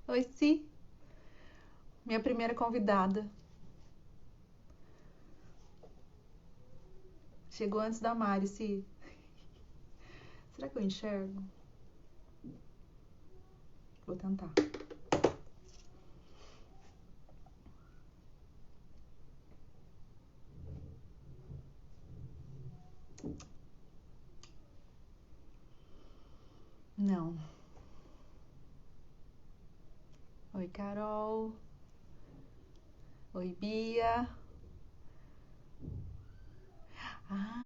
Oi, Si, minha primeira convidada. Chegou antes da Mari, Si. Será que eu enxergo? Vou tentar. Não. Oi, Carol. Oi, Bia. Ah,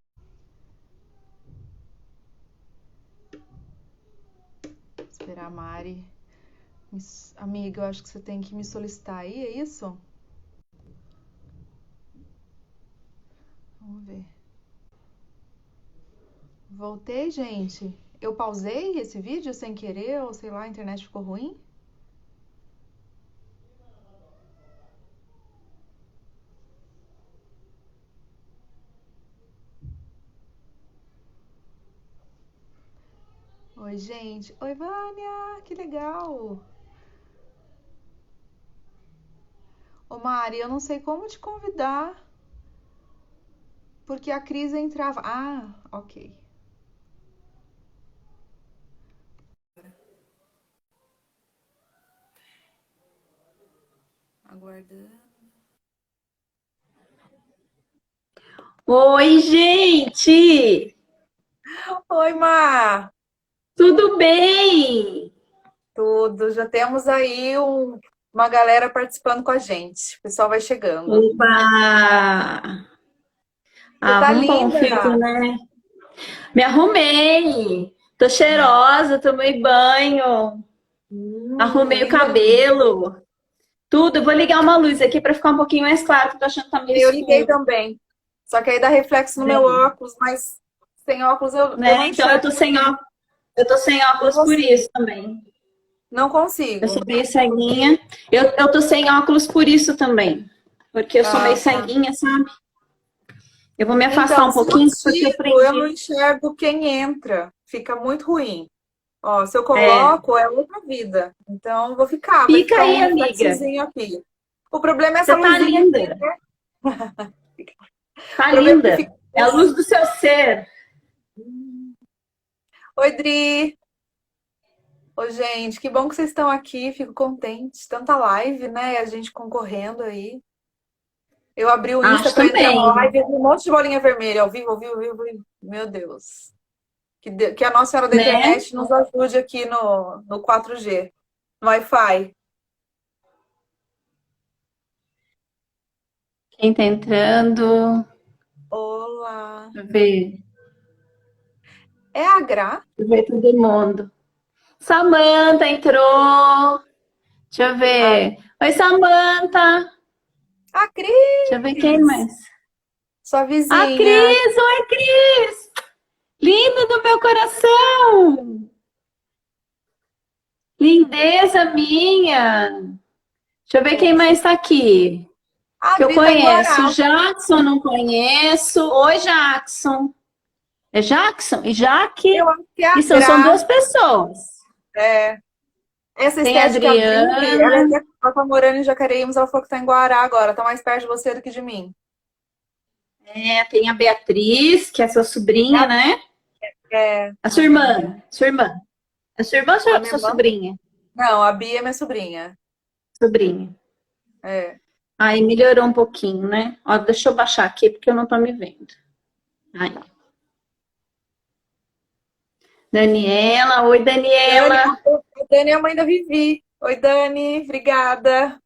esperar a Mari. Amiga, eu acho que você tem que me solicitar aí, é isso? Vamos ver. Voltei, gente. Eu pausei esse vídeo sem querer, ou sei lá, a internet ficou ruim? Oi, gente. Oi, Vânia. Que legal. Ô, Mari, eu não sei como te convidar, porque a Cris entrava. Ah, ok. Aguardando. Oi, gente! Oi, Mar. Tudo bem? Tudo. Já temos aí uma galera participando com a gente. O pessoal vai chegando. Oba! Você Ah, tá vamos pôr um filtro, linda. né? Me arrumei! Tô cheirosa, tomei banho, arrumei o Linda, linda. cabelo, tudo. Eu vou ligar uma luz aqui para ficar um pouquinho mais claro, porque eu tô achando que tá meio Eu liguei escuro, também. Só que aí dá reflexo no meu né? óculos, mas sem óculos eu não Né? Então enxergo muito bem. eu tô sem Eu óculos por consigo. isso também. Não Eu sou consigo. meio ceguinha. Eu tô sem óculos por isso também. Porque eu sou meio Ah, tá. ceguinha, sabe? Eu vou me afastar Então, um se eu pouquinho, porque eu tiro, eu não prendi. enxergo quem entra. Fica muito ruim. Ó, se eu É, coloco, é outra vida. Então, vai fica ficar um aí, amiga. reflexozinho aqui. O problema é essa Você tá luzinha aqui, linda. né? O Tá problema é que linda. fica. É a luz do seu ser. Oi, Dri. Oi, gente, que bom que vocês estão aqui. Fico contente. Tanta live, né? A gente concorrendo aí. Eu abri o Insta Acho para entrar na também. live e vi um monte de bolinha vermelha, ao vivo, ao vivo, ao vivo. Ao vivo. Meu Deus. Que a Nossa Senhora da Né? Internet nos ajude aqui no 4G, no Wi-Fi. Quem tá entrando? Olá. Deixa eu ver. É a Gra? Deixa eu ver todo mundo. Samanta entrou. Deixa eu A, ver. Oi, Samanta. a Deixa eu ver quem Cris, mais. sua A vizinha. Cris! Oi, Cris! Lindo do meu coração! Lindeza minha! Deixa eu ver quem Poxa. mais tá aqui. A Que eu Dri tá em conheço. Guará. Jackson, não conheço. Oi, Jackson. É Jackson e Jaque. Eu acho que é a E são Gra. duas pessoas. É, essa Tem a estética Dri, Adriana, ela tá morando em Jacareí, mas ela falou que tá em Guará agora. Tá mais perto de você do que de mim. tem a Beatriz, que é sua sobrinha, né? A A sua Bia. irmã. Sua irmã. A sua irmã ou A sua, minha sua irmã? sobrinha? Não, a Bia é minha sobrinha. Sobrinha. É. Aí melhorou um pouquinho, né? Ó, deixa eu baixar aqui porque eu não tô me vendo. Aí. Daniela, oi Dani, Daniela. a Dani é a mãe da Vivi. Oi, Dani, obrigada.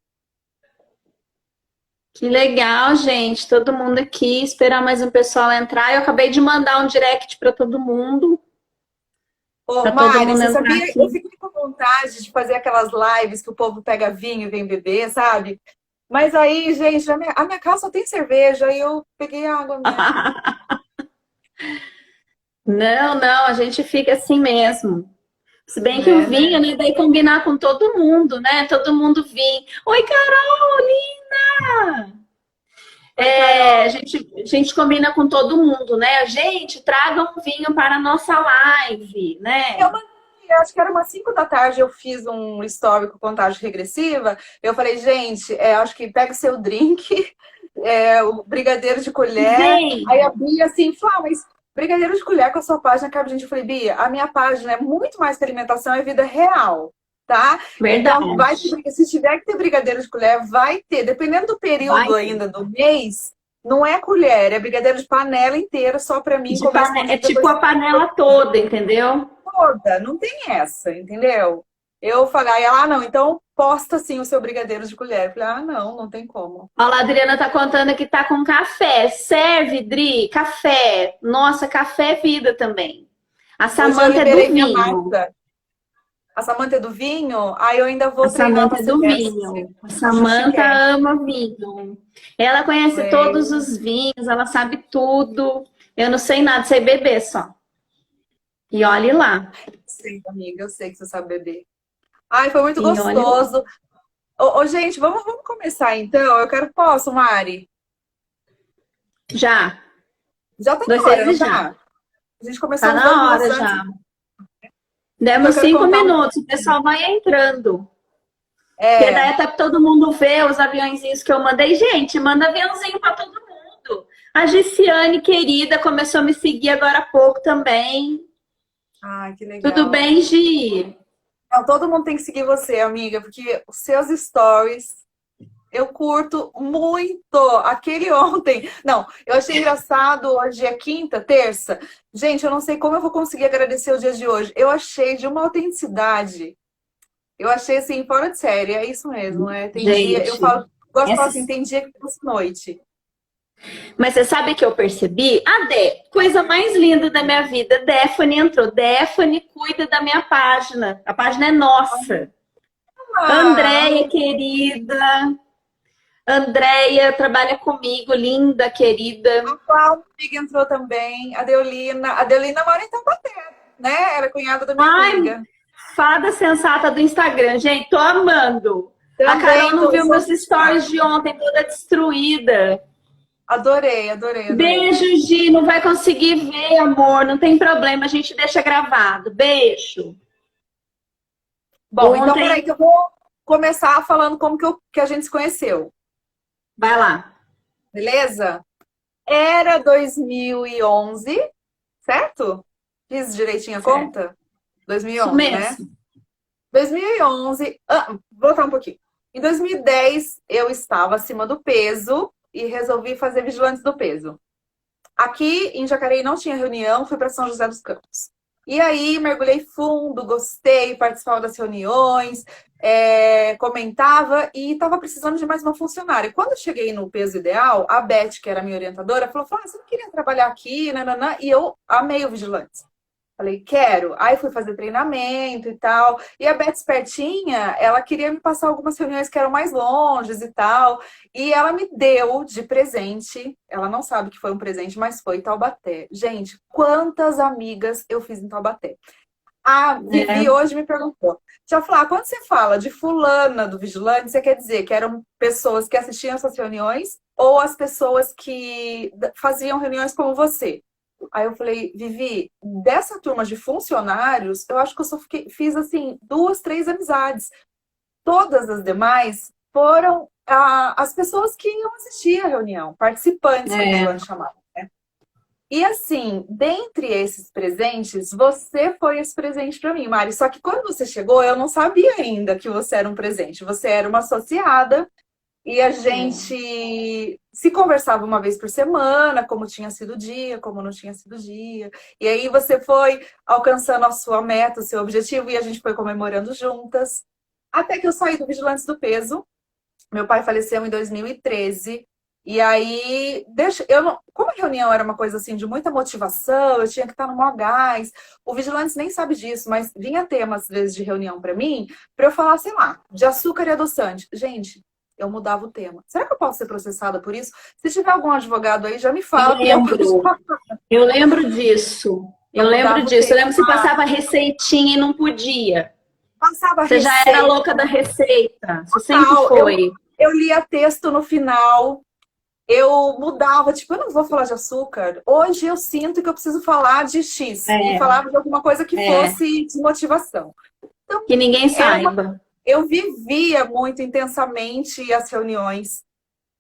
Que legal, gente. Todo mundo aqui. Esperar mais um pessoal entrar. Eu acabei de mandar um direct para todo mundo. Ô, Para todo Mari, mundo você entrar sabia? Eu aqui. fiquei com vontade de fazer aquelas lives que o povo pega vinho e vem beber, sabe? Mas aí, gente, a minha casa só tem cerveja e eu peguei água mesmo. Não, não, a gente fica assim mesmo. Se bem que o É, vinho, né? né, daí combinar com todo mundo, né? Todo mundo vinho. Oi, Carolina! Oi, É, Carol. a gente combina com todo mundo, né? Gente, traga um vinho para a nossa live, Eu né? mandei. acho que era umas 5 da tarde, eu fiz um story com contagem regressiva. Eu falei, gente, acho que pega o seu drink, o brigadeiro de colher. Vem! Aí a Bia assim, falou, mas brigadeiro de colher com a sua página, cara, gente, eu falei, Bia, a minha página é muito mais que alimentação, é vida real, tá? Então, Verdade. se tiver que ter brigadeiro de colher, vai ter. Dependendo do Vai período ainda do mês, não é colher, é brigadeiro de panela inteira só pra mim comer é escondido tipo depois a panela toda, entendeu? toda, não tem essa, entendeu? Eu falei, aí ela, não, então posta sim o seu brigadeiro de colher. Eu falei, não, não tem como. Olha lá, a Adriana tá contando que tá com café. Serve, Dri, café. Nossa, café é vida também. A Hoje eu Samanta é do liberei minha vinho. marca. A Samanta é do vinho, aí eu ainda A vou treinar Samanta para é ser do mestre. vinho. A Acho Samanta chiquérrimo. ama vinho. Ela conhece todos É, os vinhos, ela sabe tudo. Eu não sei nada, sei beber só. E olhe lá. sei, amiga, eu sei que você sabe beber. Ai, foi muito E olhe lá. gostoso. Gente, vamos começar então. Posso, Mari? Já. Já tá Dois, na hora, três não e já. tá? A gente começou Tá uns 2 na minutos hora antes, já. porque eu Demos quero cinco contar um. minutos. O pessoal vai entrando. Porque daí É, até todo mundo vê os aviãozinhos que eu mandei. Gente, manda aviãozinho para todo mundo. A Giciane, querida, começou a me seguir agora há pouco também. ai, que Tudo legal. bem, Gi? Não, todo mundo tem que seguir você, amiga, porque os seus stories eu curto muito. Aquele ontem. Não, eu achei engraçado. Hoje é quinta, terça. Gente, eu não sei como eu vou conseguir agradecer o dia de hoje. Eu achei de uma autenticidade. Eu achei assim, fora de série. É isso mesmo, né? Tem dia, eu Gente, falo, gosto de falar assim, essa... tem dia que fosse noite. mas você sabe que eu percebi? A Dé, coisa mais linda da minha vida. Daphne entrou. Daphne cuida da minha página. A página é nossa. Ah, Andréia, querida. Andréia trabalha comigo, linda, querida. a Cláudia amiga entrou também. A Deolina. A Deolina mora em Taubaté, né? Era cunhada da minha Ai, amiga. fada sensata do Instagram, gente, tô amando. A Carol Também não viu sou meus stories viciada. de ontem, toda destruída. Adorei, adorei, adorei. Beijo, Gi, não vai conseguir ver, amor, não tem problema, a gente deixa gravado. Beijo. Bom, então peraí Ontem, que eu vou começar falando como que a gente se conheceu, vai lá. beleza? Era 2011, certo? Fiz direitinho a Certo. conta? Isso 2011, né? mesmo. 2011, voltar um pouquinho. Em 2010, eu estava acima do peso e resolvi fazer Vigilantes do Peso. Aqui em Jacareí não tinha reunião, fui para São José dos Campos. E aí mergulhei fundo, gostei, participava das reuniões, comentava e estava precisando de mais uma funcionária. Quando eu cheguei no peso ideal, a Beth, que era minha orientadora, falou: você não queria trabalhar aqui? Nananã. E eu amei o Vigilantes. Falei, quero. Aí fui fazer treinamento e tal. E a Beth espertinha, ela queria me passar algumas reuniões que eram mais longes e tal. E ela me deu de presente. Ela não sabe que foi um presente, mas foi Taubaté. Gente, quantas amigas eu fiz em Taubaté? A Vivi É. hoje me perguntou. Deixa eu falar, quando você fala de fulana do Vigilante, você quer dizer que eram pessoas que assistiam essas reuniões ou as pessoas que faziam reuniões como você? Aí eu falei, Vivi, dessa turma de funcionários, eu acho que eu só fiz assim 2, 3 amizades. Todas as demais foram as pessoas que iam assistir a reunião, participantes que o É. Vigilante chamava. E assim, dentre esses presentes, você foi esse presente para mim, Mari. Só que quando você chegou, eu não sabia ainda que você era um presente. Você era uma associada e a gente se conversava uma vez por semana, como tinha sido o dia, como não tinha sido o dia. E aí você foi alcançando a sua meta, o seu objetivo, e a gente foi comemorando juntas. Até que eu saí do Vigilantes do Peso. Meu pai faleceu em 2013. E aí, como a reunião era uma coisa assim de muita motivação, eu tinha que estar no maior gás. O Vigilantes nem sabe disso, mas vinha temas, às vezes, de reunião para mim, para eu falar, sei lá, de açúcar e adoçante. Gente, eu mudava o tema. Será que eu posso ser processada por isso? Se tiver algum advogado aí, já me Eu fala, porque eu lembro. Eu lembro disso. Eu lembro mudava o disso. Eu lembro tema. que você passava receitinha e não podia. Passava Você já era receita, louca da receita. Você sempre tal. foi. Eu lia texto no final. eu mudava, tipo, eu não vou falar de açúcar. Hoje eu sinto que eu preciso falar de X. E É, falava de alguma coisa que é, fosse de motivação. Então, que ninguém era uma... saiba. eu vivia muito intensamente as reuniões.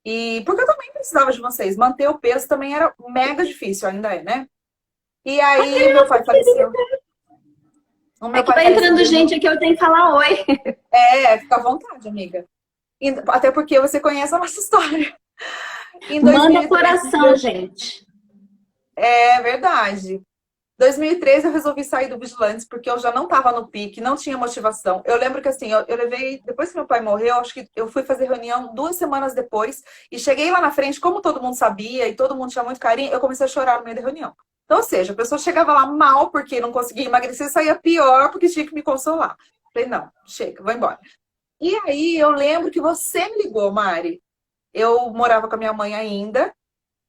E porque eu também precisava de vocês. Manter o peso também era mega difícil, ainda é, né? E aí meu pai faleceu. O É meu que pai vai faleceu em entrando 2000. gente aqui, eu tenho que falar oi. É, fica à vontade, amiga. Até porque você conhece a nossa história. Em Manda 2013, coração, gente. é verdade. 2013 eu resolvi sair do Vigilantes porque eu já não estava no pique, não tinha motivação. Eu lembro que assim, eu levei, depois que meu pai morreu, acho que eu fui fazer reunião 2 semanas depois e cheguei lá na frente, como todo mundo sabia e todo mundo tinha muito carinho, eu comecei a chorar no meio da reunião. Então, ou seja, a pessoa chegava lá mal porque não conseguia emagrecer, saía pior porque tinha que me consolar. Falei, não, chega, vou embora. E aí eu lembro que você me ligou, Mari. Eu morava com a minha mãe ainda.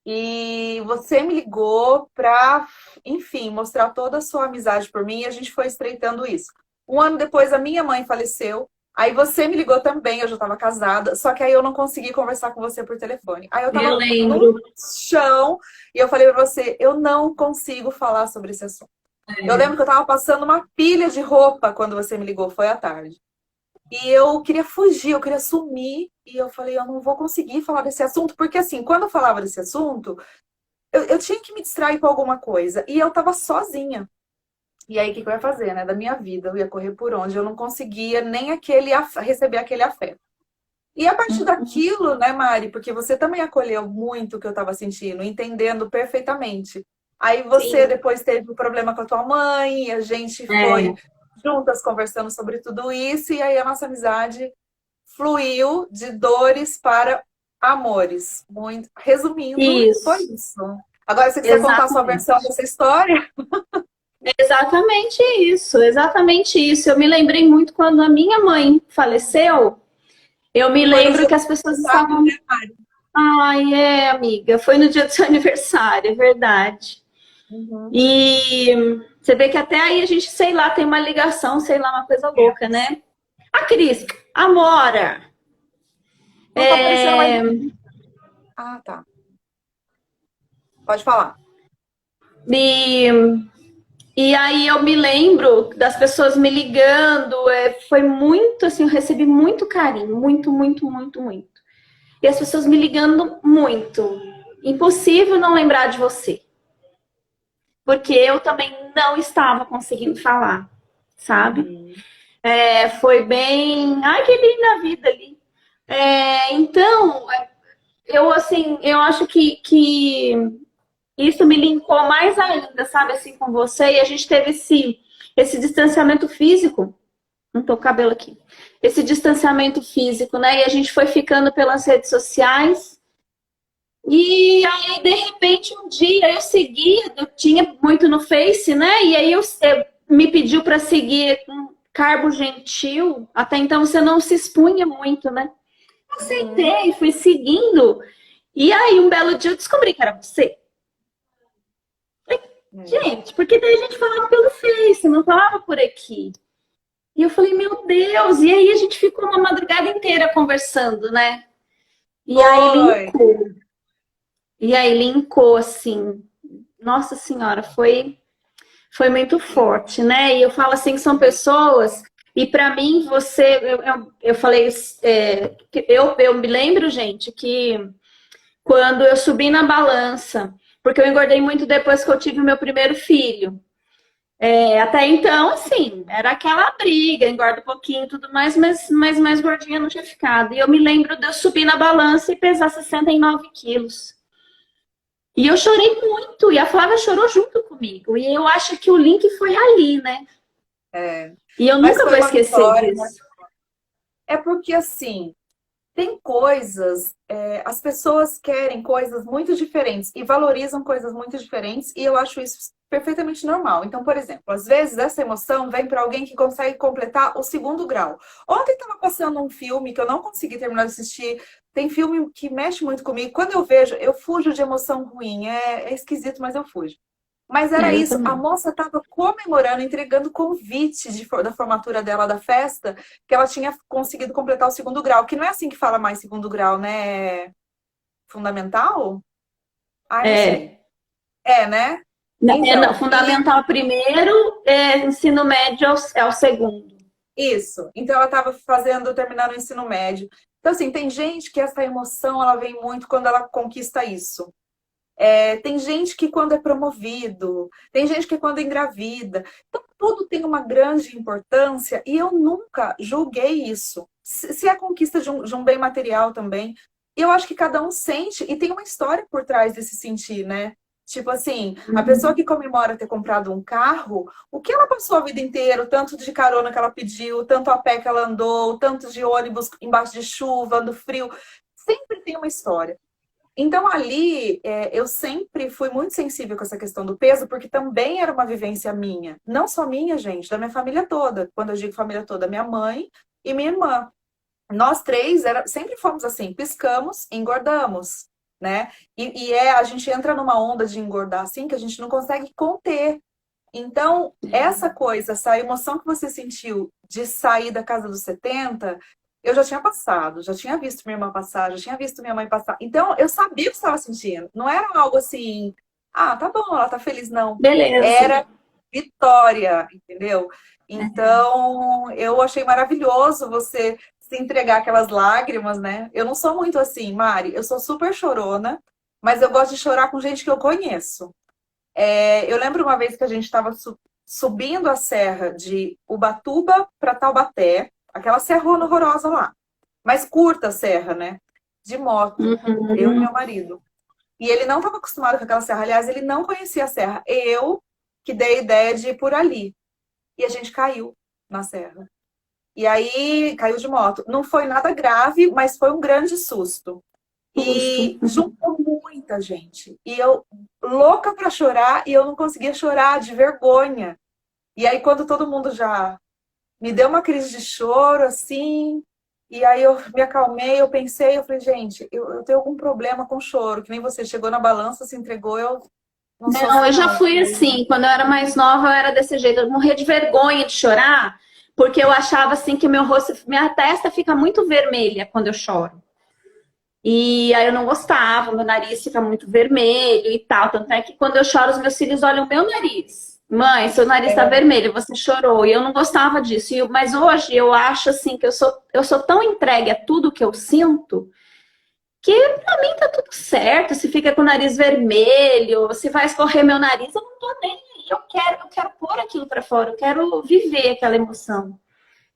E você me ligou para, enfim, mostrar toda a sua amizade por mim e a gente foi estreitando isso. Um ano depois, a minha mãe faleceu. Aí você me ligou também, eu já estava casada, só que aí eu não consegui conversar com você por telefone. Aí eu Eu estava no lembro. chão e eu falei para você, eu não consigo falar sobre esse assunto. Eu lembro que eu estava passando uma pilha de roupa quando você me ligou, foi à tarde. E eu queria fugir, eu queria sumir. E eu falei, eu não vou conseguir falar desse assunto, porque assim, quando eu falava desse assunto, eu tinha que me distrair com alguma coisa. E eu tava sozinha. E aí, o que eu ia fazer, né? Da minha vida, eu ia correr por onde? Eu não conseguia nem receber aquele afeto. E a partir Uhum. daquilo, né, Mari? Porque você também acolheu muito o que eu tava sentindo, entendendo perfeitamente. Aí você Sim. depois teve um problema com a tua mãe, e a gente foi É, juntas conversando sobre tudo isso, e aí a nossa amizade fluiu de dores para amores. Muito. Resumindo, foi isso. isso. Agora, se você quiser contar a sua versão Exatamente. dessa história. Exatamente isso, exatamente isso. Eu me lembrei muito quando a minha mãe faleceu. Eu me Foi no lembro dia que do as pessoas aniversário, estavam. né, Mari? Ai, é, amiga, foi no dia do seu aniversário, é verdade. Uhum. E você vê que até aí a gente, sei lá, tem uma ligação, sei lá, uma coisa louca, né? A Cris, a Mora. Não tá aparecendo mais. É, Ah, tá. Pode falar. e, e aí eu me lembro das pessoas me ligando, foi muito assim, eu recebi muito carinho, muito, muito, muito, muito. E as pessoas me ligando muito. Impossível não lembrar de você. Porque eu também não estava conseguindo falar, sabe? Uhum. Foi bem. Ai, que linda a vida ali. Então, eu assim, eu acho que isso me linkou mais ainda, sabe, assim, com você. E a gente teve esse distanciamento físico. Não tô com o cabelo aqui. Esse distanciamento físico, né? E a gente foi ficando pelas redes sociais. E aí, de repente, um dia eu seguia, eu tinha muito no Face, né? E aí eu me pediu para seguir um Carbo Gentil. Até então você não se expunha muito, né? Uhum. Aceitei, fui seguindo. E aí, um belo dia eu descobri que era você. É. Gente, porque daí a gente falava pelo Face, não falava por aqui. E eu falei, meu Deus, e aí a gente ficou uma madrugada inteira conversando, né? E aí Foi. linkou. E aí linkou, assim. Nossa Senhora, foi muito forte, né? E eu falo assim, que são pessoas, e para mim, você, eu falei, eu me lembro, gente, que quando eu subi na balança, porque eu engordei muito depois que eu tive o meu primeiro filho. Até então, assim, era aquela briga, engorda um pouquinho e tudo mais, mas mais gordinha não tinha ficado. E eu me lembro de eu subir na balança e pesar 69 quilos. E eu chorei muito, e a Flávia chorou junto comigo. E eu acho que o link foi ali, né? É. E eu Mas nunca foi vou uma esquecer vitória. disso. É porque, assim, tem coisas, as pessoas querem coisas muito diferentes e valorizam coisas muito diferentes, e eu acho isso perfeitamente normal. Então, por exemplo, às vezes essa emoção vem para alguém que consegue completar o segundo grau. Ontem estava passando um filme que eu não consegui terminar de assistir. Tem filme que mexe muito comigo. Quando eu vejo, eu fujo de emoção ruim. É esquisito, mas eu fujo. Mas era Eu isso, a também. moça estava comemorando, entregando convite da formatura dela da festa, que ela tinha conseguido completar o segundo grau, que não é assim que fala mais segundo grau, né? fundamental? Ai, não É. sei. É, né? Não, Então, fundamental primeiro, ensino médio é o segundo. isso. Então, eu estava terminando o ensino médio. Então, assim, tem gente que essa emoção, ela vem muito quando ela conquista isso. Tem gente que quando é promovido, tem gente que quando engravida. Então, tudo tem uma grande importância e eu nunca julguei isso. Se é a conquista de um bem material também, eu acho que cada um sente e tem uma história por trás desse sentir, né? Tipo assim, a pessoa Uhum. que comemora ter comprado um carro, o que ela passou a vida inteira, o tanto de carona que ela pediu, o tanto a pé que ela andou, o tanto de ônibus embaixo de chuva, no frio, sempre tem uma história. Então, ali, eu sempre fui muito sensível com essa questão do peso, porque também era uma vivência minha. Não só minha, gente, da minha família toda. Quando eu digo família toda, minha mãe e minha irmã. Nós três sempre fomos assim, piscamos, engordamos, né? A gente entra numa onda de engordar assim que a gente não consegue conter. Então, essa coisa, essa emoção que você sentiu de sair da casa dos 70, eu já tinha passado, já tinha visto minha irmã passar, já tinha visto minha mãe passar. Então, eu sabia o que estava sentindo. Não era algo assim, ah, tá bom, ela tá feliz, não. Beleza. Era vitória, entendeu? Então, eu achei maravilhoso você se entregar aquelas lágrimas, né? Eu não sou muito assim, Mari, eu sou super chorona, mas eu gosto de chorar com gente que eu conheço. Eu lembro uma vez que a gente estava subindo a serra de Ubatuba para Taubaté, aquela serrona horrorosa lá, mas curta a serra, né? De moto, eu e Uhum. meu marido. E ele não estava acostumado com aquela serra, aliás, ele não conhecia a serra. Eu que dei a ideia de ir por ali. E a gente caiu na serra. E aí caiu de moto. Não foi nada grave, mas foi um grande susto. Justo. E juntou muita gente. E eu louca para chorar e eu não conseguia chorar de vergonha. E aí quando todo mundo já me deu uma crise de choro assim, e aí eu me acalmei, eu pensei, eu falei, gente, eu tenho algum problema com choro, que nem você chegou na balança, se entregou, eu não sou Não, assim eu já não. fui assim. Quando eu era mais nova, eu era desse jeito. Eu morria de vergonha de chorar, porque eu achava assim que meu rosto, minha testa fica muito vermelha quando eu choro. E aí eu não gostava, meu nariz fica muito vermelho e tal. Tanto é que quando eu choro, os meus filhos olham o meu nariz. Mãe, seu nariz tá É, vermelho, você chorou. E eu não gostava disso. Mas hoje eu acho assim que eu sou tão entregue a tudo que eu sinto que pra mim tá tudo certo. Se fica com o nariz vermelho, se vai escorrer meu nariz, eu não tô nem aí. Eu quero pôr aquilo pra fora, eu quero viver aquela emoção.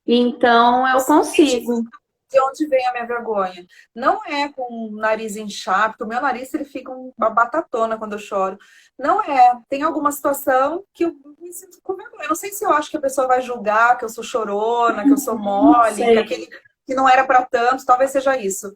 Então eu você sente consigo. de onde vem a minha vergonha. Não é com o nariz inchado, porque o meu nariz ele fica uma batatona quando eu choro. Não é. Tem alguma situação que eu me sinto com vergonha. Eu não sei se eu acho que a pessoa vai julgar que eu sou chorona, que eu sou Não mole, que sei. aquele que não era para tanto, talvez seja isso.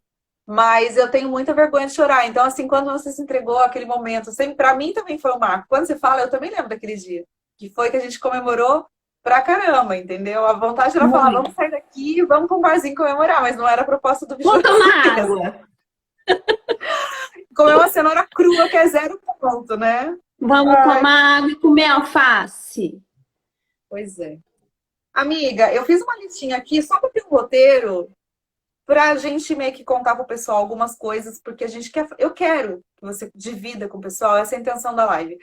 Mas eu tenho muita vergonha de chorar. Então, assim, quando você se entregou aquele momento, sempre, para mim também foi um marco. Quando você fala, eu também lembro daquele dia. Que foi que a gente comemorou pra caramba, entendeu? A vontade era falar, vamos Muito. sair daqui e vamos para um barzinho comemorar, mas não era a proposta do bicho Vou tomar mesmo. água. Comer uma cenoura crua que é 0 ponto, né? Vamos Ai, tomar água e comer alface. pois é. Amiga, eu fiz uma listinha aqui só para ter um roteiro pra gente meio que contar pro pessoal algumas coisas, porque a gente quer, eu quero que você divida com o pessoal, essa é a intenção da live.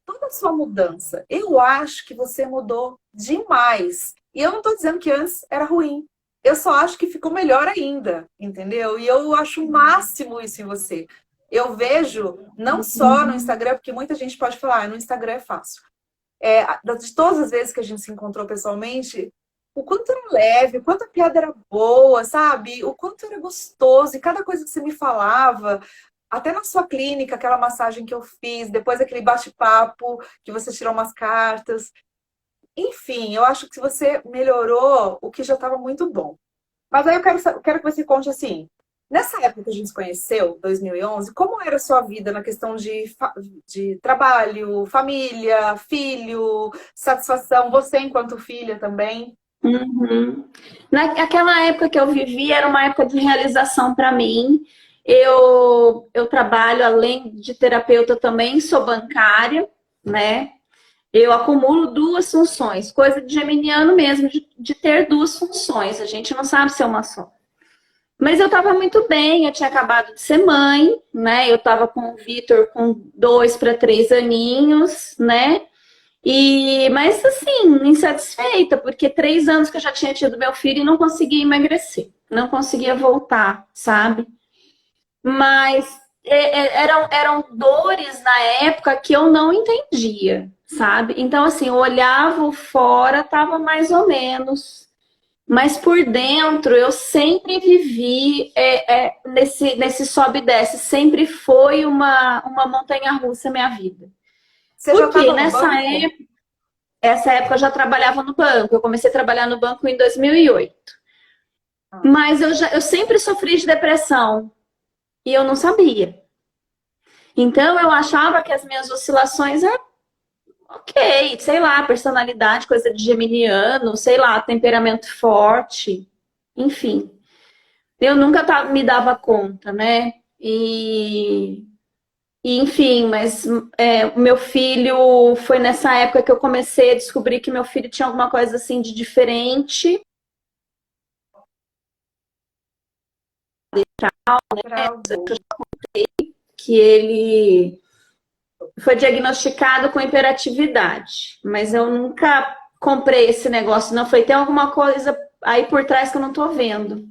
Toda a sua mudança, eu acho que você mudou demais. E eu não tô dizendo que antes era ruim. Eu só acho que ficou melhor ainda, entendeu? E eu acho o máximo isso em você. Eu vejo, não só no Instagram, porque muita gente pode falar, no Instagram é fácil. De todas as vezes que a gente se encontrou pessoalmente, o quanto era leve, o quanto a piada era boa, sabe? O quanto era gostoso, e cada coisa que você me falava, até na sua clínica, aquela massagem que eu fiz, depois aquele bate-papo que você tirou umas cartas. Enfim, eu acho que você melhorou o que já estava muito bom. Mas aí eu quero que você conte assim, nessa época que a gente se conheceu, 2011, como era a sua vida na questão de trabalho, família, filho, satisfação, você enquanto filha também? Uhum. Naquela época que eu vivi, era uma época de realização para mim. Eu trabalho, além de terapeuta, também sou bancária, né? Eu acumulo duas funções, coisa de geminiano mesmo, de ter duas funções. A gente não sabe ser uma só. Mas eu estava muito bem, eu tinha acabado de ser mãe, né? Eu estava com o Vitor com 2 para 3 aninhos, né? Mas assim, insatisfeita, porque 3 anos que eu já tinha tido meu filho e não conseguia emagrecer, não conseguia voltar, sabe? Mas eram dores na época que eu não entendia, sabe? Então, assim, eu olhava o fora, tava mais ou menos. Mas por dentro eu sempre vivi nesse sobe e desce, sempre foi uma montanha-russa minha vida. Você já Porque estava no nessa banco? essa época eu já trabalhava no banco, eu comecei a trabalhar no banco em 2008. Ah, Mas eu sempre sofri de depressão e eu não sabia. Então eu achava que as minhas oscilações eram ok, sei lá, personalidade, coisa de geminiano, sei lá, temperamento forte, enfim. Eu nunca me dava conta, né? Enfim, mas o meu filho foi nessa época que eu comecei a descobrir que meu filho tinha alguma coisa assim de diferente, travou. que ele foi diagnosticado com hiperatividade, mas eu nunca comprei esse negócio, não foi, tem alguma coisa aí por trás que eu não tô vendo.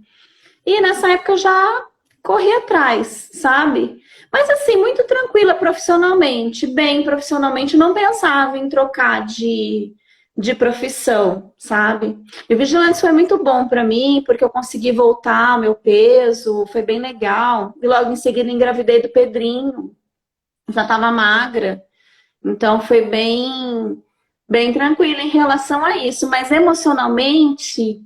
E nessa época eu já corri atrás, sabe? Mas assim, muito tranquila profissionalmente, bem profissionalmente, não pensava em trocar de profissão, sabe? E o Vigilante foi muito bom para mim, porque eu consegui voltar ao meu peso, foi bem legal. E logo em seguida engravidei do Pedrinho, já estava magra, então foi bem tranquila em relação a isso. Mas emocionalmente,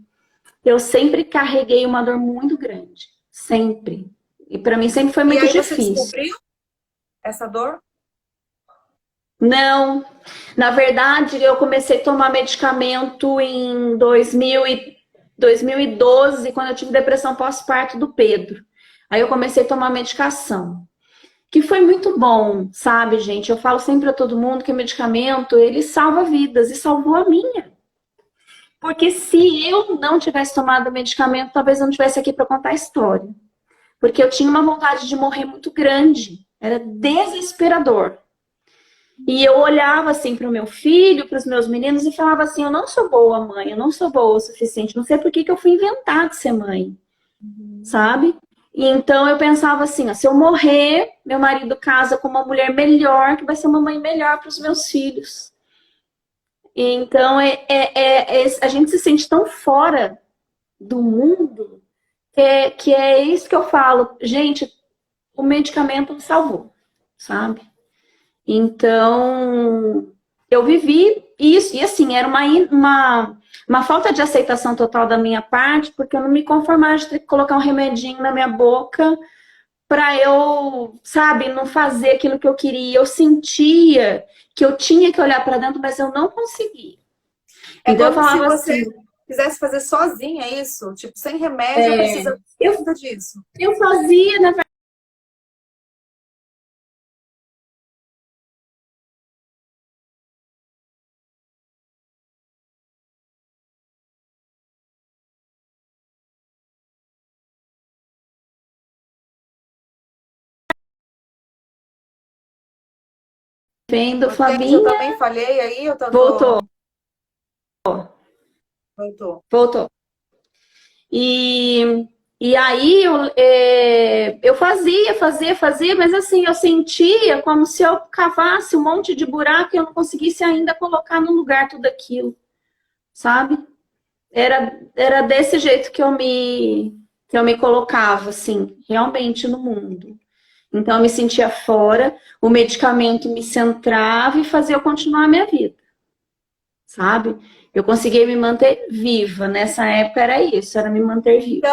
eu sempre carreguei uma dor muito grande, sempre. E para mim sempre foi E muito aí você difícil. descobriu essa dor? Não, na verdade, eu comecei a tomar medicamento em 2012, quando eu tive depressão pós-parto do Pedro. Aí eu comecei a tomar medicação, que foi muito bom, sabe, gente? Eu falo sempre a todo mundo que o medicamento, ele salva vidas e salvou a minha. Porque se eu não tivesse tomado o medicamento, talvez eu não estivesse aqui para contar a história. Porque eu tinha uma vontade de morrer muito grande. Era desesperador. E eu olhava assim para o meu filho, para os meus meninos e falava assim: eu não sou boa mãe, eu não sou boa o suficiente, não sei por que eu fui inventar de ser mãe, Uhum. sabe? E então eu pensava assim: ó, se eu morrer, meu marido casa com uma mulher melhor, que vai ser uma mãe melhor para os meus filhos. E então a gente se sente tão fora do mundo que é isso que eu falo, gente, o medicamento me salvou, sabe? Então, eu vivi isso, e assim, era uma falta de aceitação total da minha parte, porque eu não me conformava de ter que colocar um remedinho na minha boca para eu, sabe, não fazer aquilo que eu queria. Eu sentia que eu tinha que olhar para dentro, mas eu não conseguia. É Então eu como se falava você assim, quisesse fazer sozinha isso? Tipo, sem remédio, eu preciso dar eu, conta disso. eu fazia, na vendo, Gente, eu Flavinha, também falhei aí, eu voltou, tô... Voltou. voltou. E, e aí eu fazia, mas assim, eu sentia como se eu cavasse um monte de buraco e eu não conseguisse ainda colocar no lugar tudo aquilo, sabe? Era desse jeito que eu me colocava, assim, realmente no mundo. Então eu me sentia fora, o medicamento me centrava e fazia eu continuar a minha vida, sabe? Eu conseguia me manter viva. Nessa época era isso, era me manter viva.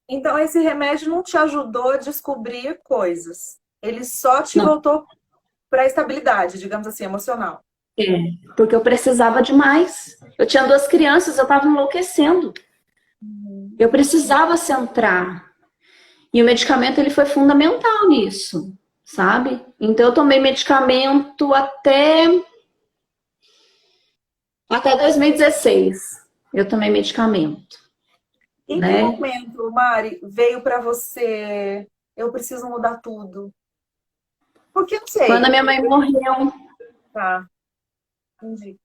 Então esse remédio não te ajudou a descobrir coisas. Ele só te voltou para a estabilidade, digamos assim, emocional. É, porque eu precisava demais. Eu tinha 2 crianças, eu estava enlouquecendo. Uhum. Eu precisava centrar. E o medicamento ele foi fundamental nisso, sabe? Então eu tomei medicamento até 2016. Eu tomei medicamento. Em que né? momento, Mari, veio para você, eu preciso mudar tudo? Porque eu não Quando a sei. minha mãe morreu, Tá, entendi.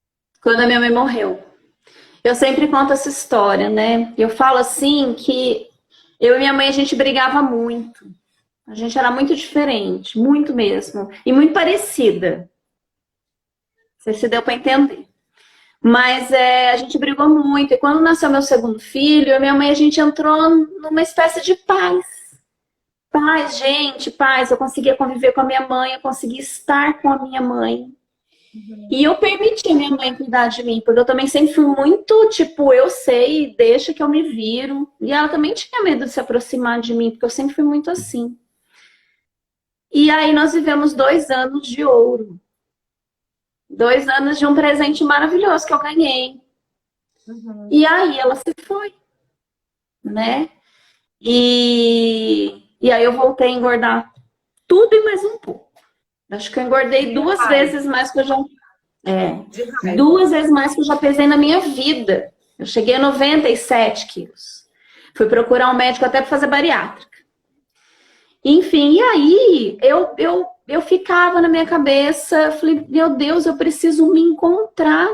quando a minha mãe morreu. Eu sempre conto essa história, né? Eu falo assim que eu e minha mãe a gente brigava muito. A gente era muito diferente, muito mesmo, e muito parecida. Não sei se deu para entender. Mas a gente brigou muito. E quando nasceu meu segundo filho, eu e minha mãe, a gente entrou numa espécie de paz. Paz, gente, paz. Eu conseguia conviver com a minha mãe, eu conseguia estar com a minha mãe. Uhum. E eu permiti a minha mãe cuidar de mim, porque eu também sempre fui muito, tipo, eu sei, deixa que eu me viro. E ela também tinha medo de se aproximar de mim, porque eu sempre fui muito assim. E aí nós vivemos 2 anos de ouro. 2 anos de um presente maravilhoso que eu ganhei. Uhum. E aí ela se foi, né? E aí eu voltei a engordar tudo e mais um pouco. Acho que eu engordei De duas raiva, vezes mais que eu já. É, de raiva. 2 vezes mais que eu já pesei na minha vida. Eu cheguei a 97 quilos. Fui procurar um médico até para fazer bariátrica. Enfim, e aí eu ficava na minha cabeça, falei, meu Deus, eu preciso me encontrar.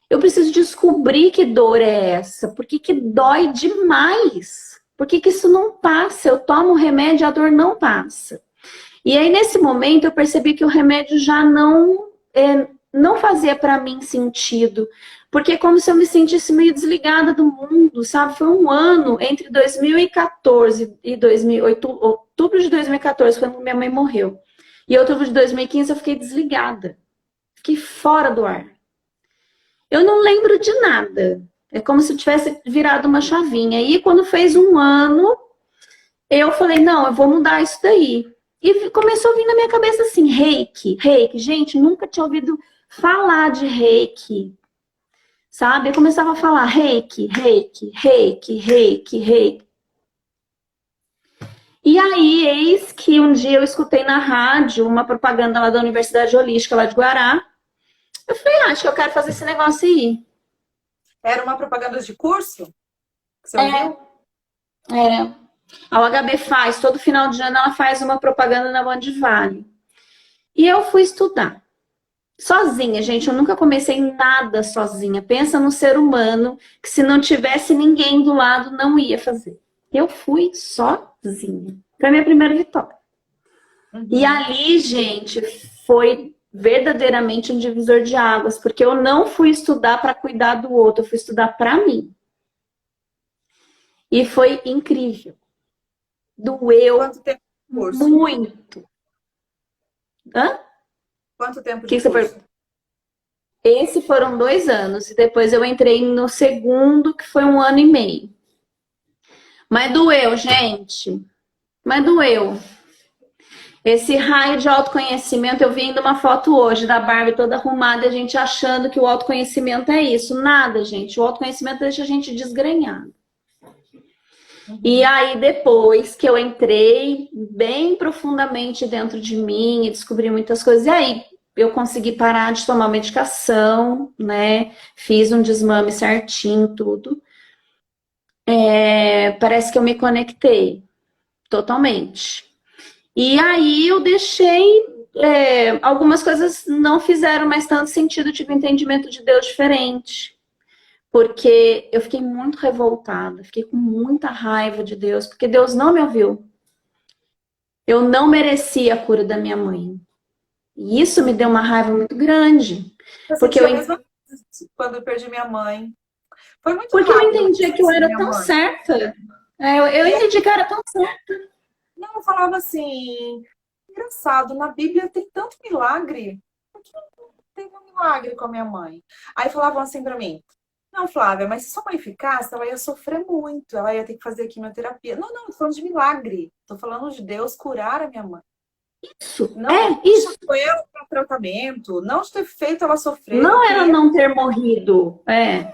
Eu preciso descobrir que dor é essa. Por que que dói demais? Por que que isso não passa? Eu tomo o remédio e a dor não passa. E aí, nesse momento, eu percebi que o remédio já não fazia para mim sentido. Porque é como se eu me sentisse meio desligada do mundo, sabe? Foi um ano entre 2014 e 2008, outubro de 2014, quando minha mãe morreu. E outubro de 2015 eu fiquei desligada. Fiquei fora do ar. Eu não lembro de nada. É como se eu tivesse virado uma chavinha. E quando fez um ano, eu falei, não, eu vou mudar isso daí. E começou a vir na minha cabeça assim, reiki, reiki. Gente, nunca tinha ouvido falar de reiki, sabe? Eu começava a falar reiki, reiki, reiki, reiki, reiki. E aí, eis que um dia eu escutei na rádio uma propaganda lá da Universidade Holística, lá de Guará. Eu falei, acho que eu quero fazer esse negócio aí. Era uma propaganda de curso que você É, ouviu? é. A UHB faz, todo final de ano ela faz uma propaganda na Band Vale. E eu fui estudar. Sozinha, gente, eu nunca comecei nada sozinha. Pensa no ser humano que se não tivesse ninguém do lado, não ia fazer. Eu fui sozinha. Foi a minha primeira vitória. E Uhum. ali, gente, foi verdadeiramente um divisor de águas, porque eu não fui estudar para cuidar do outro, eu fui estudar para mim. E foi incrível. Doeu Quanto tempo de curso? muito. Hã? Quanto tempo O de que você curso? perguntou? Esse foram 2 anos. E depois eu entrei no segundo, que foi 1 ano e meio. Mas doeu, gente. Mas doeu. Esse raio de autoconhecimento, eu vi ainda uma foto hoje da Barbie toda arrumada, a gente achando que o autoconhecimento é isso. Nada, gente. O autoconhecimento deixa a gente desgrenhado. E Uhum. aí, depois que eu entrei bem profundamente dentro de mim e descobri muitas coisas, e aí eu consegui parar de tomar medicação, né? Fiz um desmame certinho, tudo. Parece que eu me conectei totalmente. E aí eu deixei. Algumas coisas não fizeram mais tanto sentido, tive um entendimento de Deus diferente. Porque eu fiquei muito revoltada, fiquei com muita raiva de Deus, porque Deus não me ouviu. Eu não merecia a cura da minha mãe. E isso me deu uma raiva muito grande. Eu Porque senti eu, a mesma coisa quando eu perdi minha mãe. Foi muito porque eu rápido quando eu entendia que eu perdi era minha tão mãe. certa. Eu E entendi que eu era tão certa. não, eu falava assim, engraçado, na Bíblia tem tanto milagre. Por que não teve um milagre com a minha mãe? Aí falavam assim pra mim, não, Flávia, mas se sua mãe ficasse, ela ia sofrer muito, ela ia ter que fazer quimioterapia. Não, não, tô falando de milagre. Tô falando de Deus curar a minha mãe. Isso, Não de ter isso. deixado ela para tratamento, não de ter feito ela sofrer. Eu Não era queria. não ter morrido. É.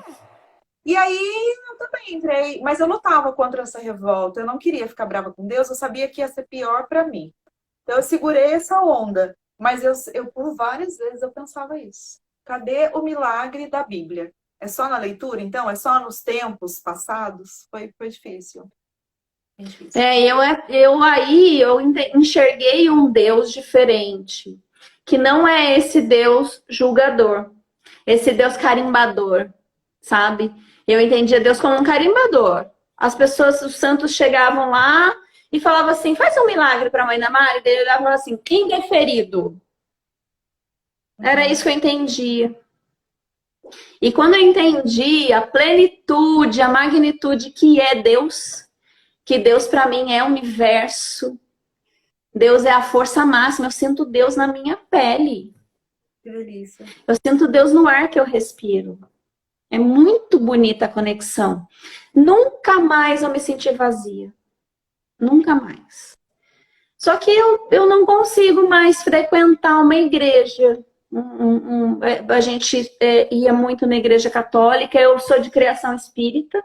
E aí eu também entrei, mas eu lutava contra essa revolta. Eu não queria ficar brava com Deus, eu sabia que ia ser pior para mim. Então eu segurei essa onda, mas eu por várias vezes eu pensava isso. Cadê o milagre da Bíblia? É só na leitura, então? É só nos tempos passados? Foi difícil. Bem difícil. Eu enxerguei um Deus diferente, que não é esse Deus julgador, esse Deus carimbador, sabe? Eu entendia Deus como um carimbador. As pessoas, os santos chegavam lá e falavam assim: faz um milagre para a mãe da Mari. Daí ele falava assim: indeferido. Era isso que eu entendia. E quando eu entendi a plenitude, a magnitude que é Deus, que Deus para mim é o universo, Deus é a força máxima, eu sinto Deus na minha pele. Que delícia. Eu sinto Deus no ar que eu respiro. É muito bonita a conexão. Nunca mais eu me senti vazia. Nunca mais. Só que eu não consigo mais frequentar uma igreja. A gente ia muito na igreja católica, eu sou de criação espírita,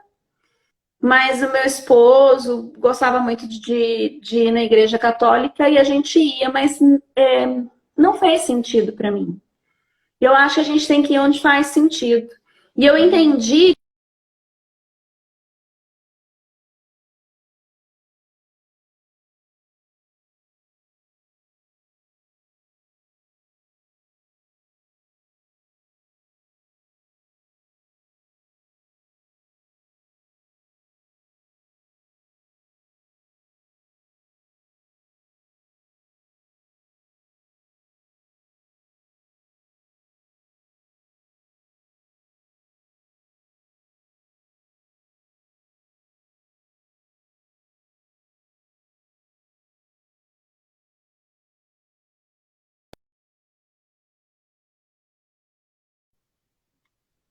mas o meu esposo gostava muito de ir na igreja católica e a gente ia, mas não fez sentido para mim. Eu acho que a gente tem que ir onde faz sentido. E eu entendi.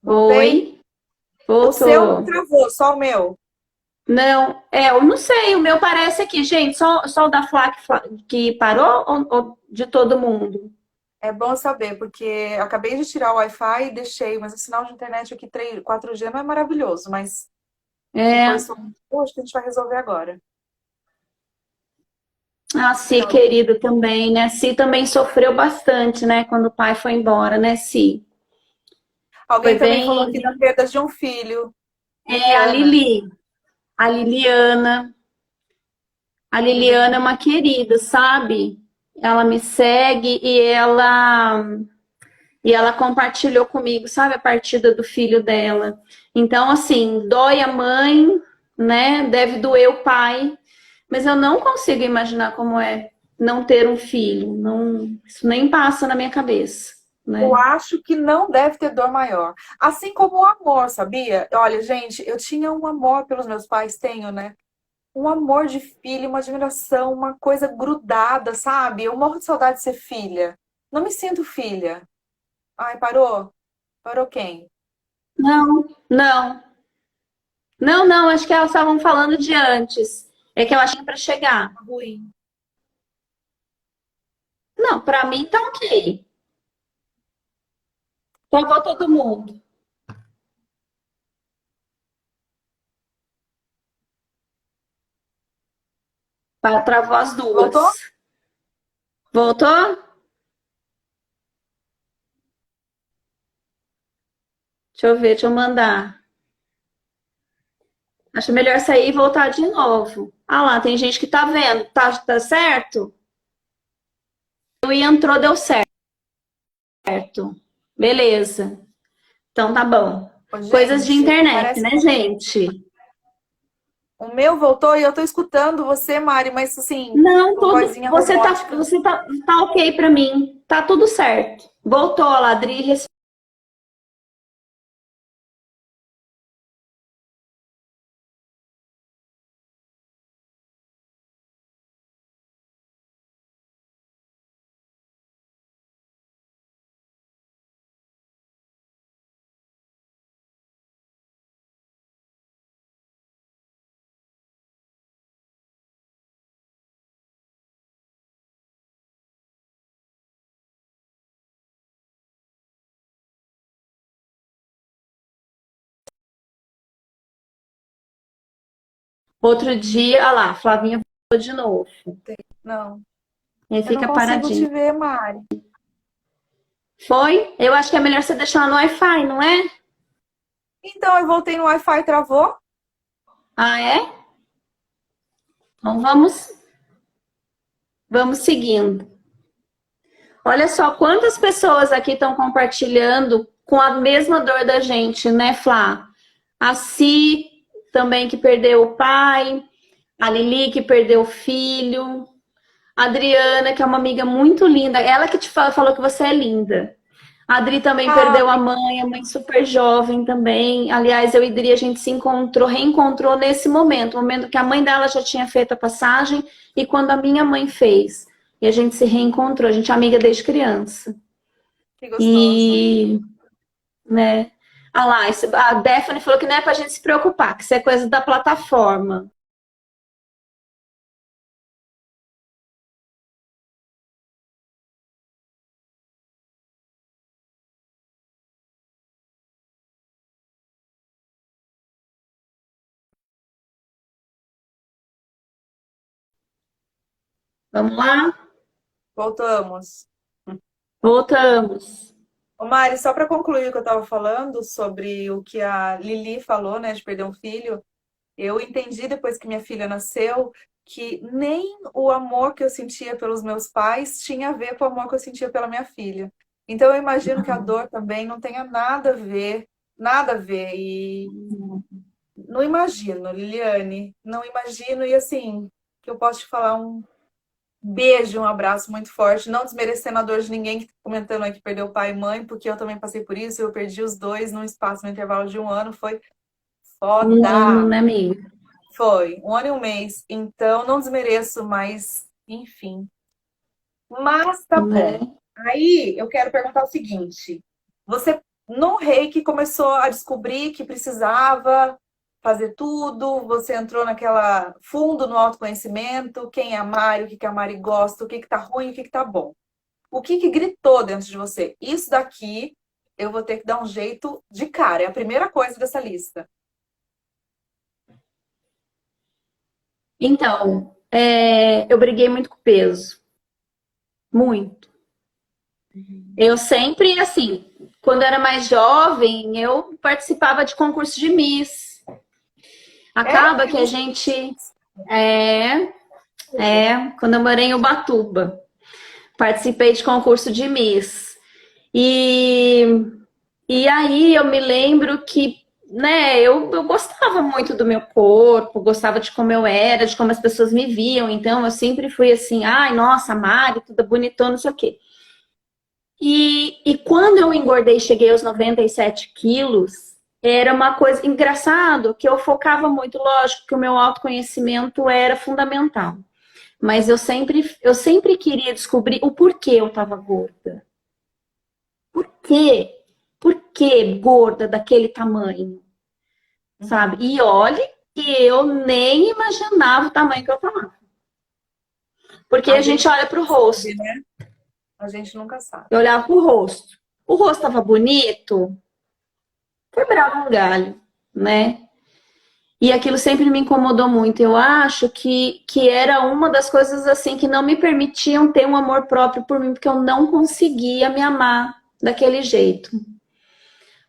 Voltei? Oi, O seu não voltou. travou, só o meu. Não, eu não sei, o meu parece aqui, gente, só o da Flá que parou ou de todo mundo? É bom saber, porque acabei de tirar o Wi-Fi e deixei, mas o sinal de internet aqui 4G não é maravilhoso, mas se for É, só hoje, que a gente vai resolver agora. a Si, Final. querida, também, né? Si também sofreu bastante, né? Quando o pai foi embora, né, Si? Foi Alguém também falou aqui da bem. perda de um filho, É a Liliana. Lili, a Liliana. A Foi bem. Liliana é uma querida, sabe? Ela me segue e ela compartilhou comigo, sabe, a partida do filho dela. Então, assim, dói a mãe, né? Deve doer o pai, mas eu não consigo imaginar como é não ter um filho. Não, isso nem passa na minha cabeça, Eu né? acho que não deve ter dor maior. Assim como o amor, sabia? Olha, gente, eu tinha um amor pelos meus pais, tenho, né? Um amor de filho, uma admiração, uma coisa grudada, sabe? Eu morro de saudade de ser filha. Não me sinto filha. Ai, parou? Parou quem? Não, não, não, acho que elas estavam falando de antes. É que eu achei para chegar. Ruim. Não, para mim tá ok. Travou todo mundo. Travou as Voltou? duas. Voltou? Deixa eu ver, deixa eu mandar. Acho melhor sair e voltar de novo. Ah lá, tem gente que tá vendo. Tá certo? E entrou, deu certo. Beleza. Então tá bom. Ô, Coisas de gente, internet, parece né, que gente? o meu voltou e eu tô escutando você, Mari, mas assim, Não, com tudo. vozinha Você robótica. você tá ok pra mim. Tá tudo certo. Voltou a ladrilha. Outro dia, ah lá, Flavinha voltou de novo. Não, E aí eu não fica consigo te paradinho. ver, Mari. Foi? Eu acho que é melhor você deixar no Wi-Fi, não é? Então eu voltei no Wi-Fi, travou. Ah, é? Então vamos seguindo. Olha só quantas pessoas aqui estão compartilhando com a mesma dor da gente, né, Flá? A Si também que perdeu o pai, a Lili que perdeu o filho, a Adriana, que é uma amiga muito linda, ela que te falou que você é linda. A Adri também Ah, perdeu a mãe super jovem também. Aliás, eu e a Adri, a gente se encontrou, reencontrou nesse momento, o momento que a mãe dela já tinha feito a passagem e quando a minha mãe fez. E a gente se reencontrou, a gente é amiga desde criança. que gostoso. E, né? Ah lá, a Daphne falou que não é pra gente se preocupar, que isso é coisa da plataforma. Vamos lá? Voltamos. Voltamos. Ô Mari, só para concluir o que eu estava falando sobre o que a Lili falou, né, de perder um filho, eu entendi depois que minha filha nasceu que nem o amor que eu sentia pelos meus pais tinha a ver com o amor que eu sentia pela minha filha. Então eu imagino que a dor também não tenha nada a ver, nada a ver. E não imagino, Liliane, não imagino. E assim, que eu posso te falar um beijo, um abraço muito forte, não desmerecendo a dor de ninguém que está comentando aí que perdeu pai e mãe, porque eu também passei por isso, eu perdi os dois num espaço, no intervalo de um ano, foi Um ano, foda. né, amiga? Foi, um ano e um mês. Então, não desmereço, mas, enfim. Mas tá bom. Né? Aí, eu quero perguntar o seguinte. Você, no Reiki, começou a descobrir que precisava fazer tudo, você entrou naquela fundo no autoconhecimento, quem é a Mari, o que que a Mari gosta, o que que tá ruim, o que que tá bom. O que que gritou dentro de você? Isso daqui eu vou ter que dar um jeito de cara. É a primeira coisa dessa lista. Então, eu briguei muito com o peso. Muito. Eu sempre, assim, quando era mais jovem, eu participava de concurso de Miss. É, Acaba que a gente. É, quando eu morei em Ubatuba, participei de concurso de Miss. E, e aí eu me lembro que, né, eu gostava muito do meu corpo, gostava de como eu era, de como as pessoas me viam. Então eu sempre fui assim, ai, nossa, Mari, tudo bonitona, não sei o quê. E quando eu engordei, cheguei aos 97 quilos, era uma coisa engraçado que eu focava muito, lógico, que o meu autoconhecimento era fundamental. Mas eu sempre queria descobrir o porquê eu estava gorda. Por quê? Por que gorda daquele tamanho? Sabe? uhum. E olhe que eu nem imaginava o tamanho que eu estava. Porque A a gente gente olha para o sabe, rosto. né? A gente nunca sabe. Eu olhava para o rosto. O rosto estava bonito, quebrava um galho, né? E aquilo sempre me incomodou muito. Eu acho que era uma das coisas assim que não me permitiam ter um amor próprio por mim, porque eu não conseguia me amar daquele jeito.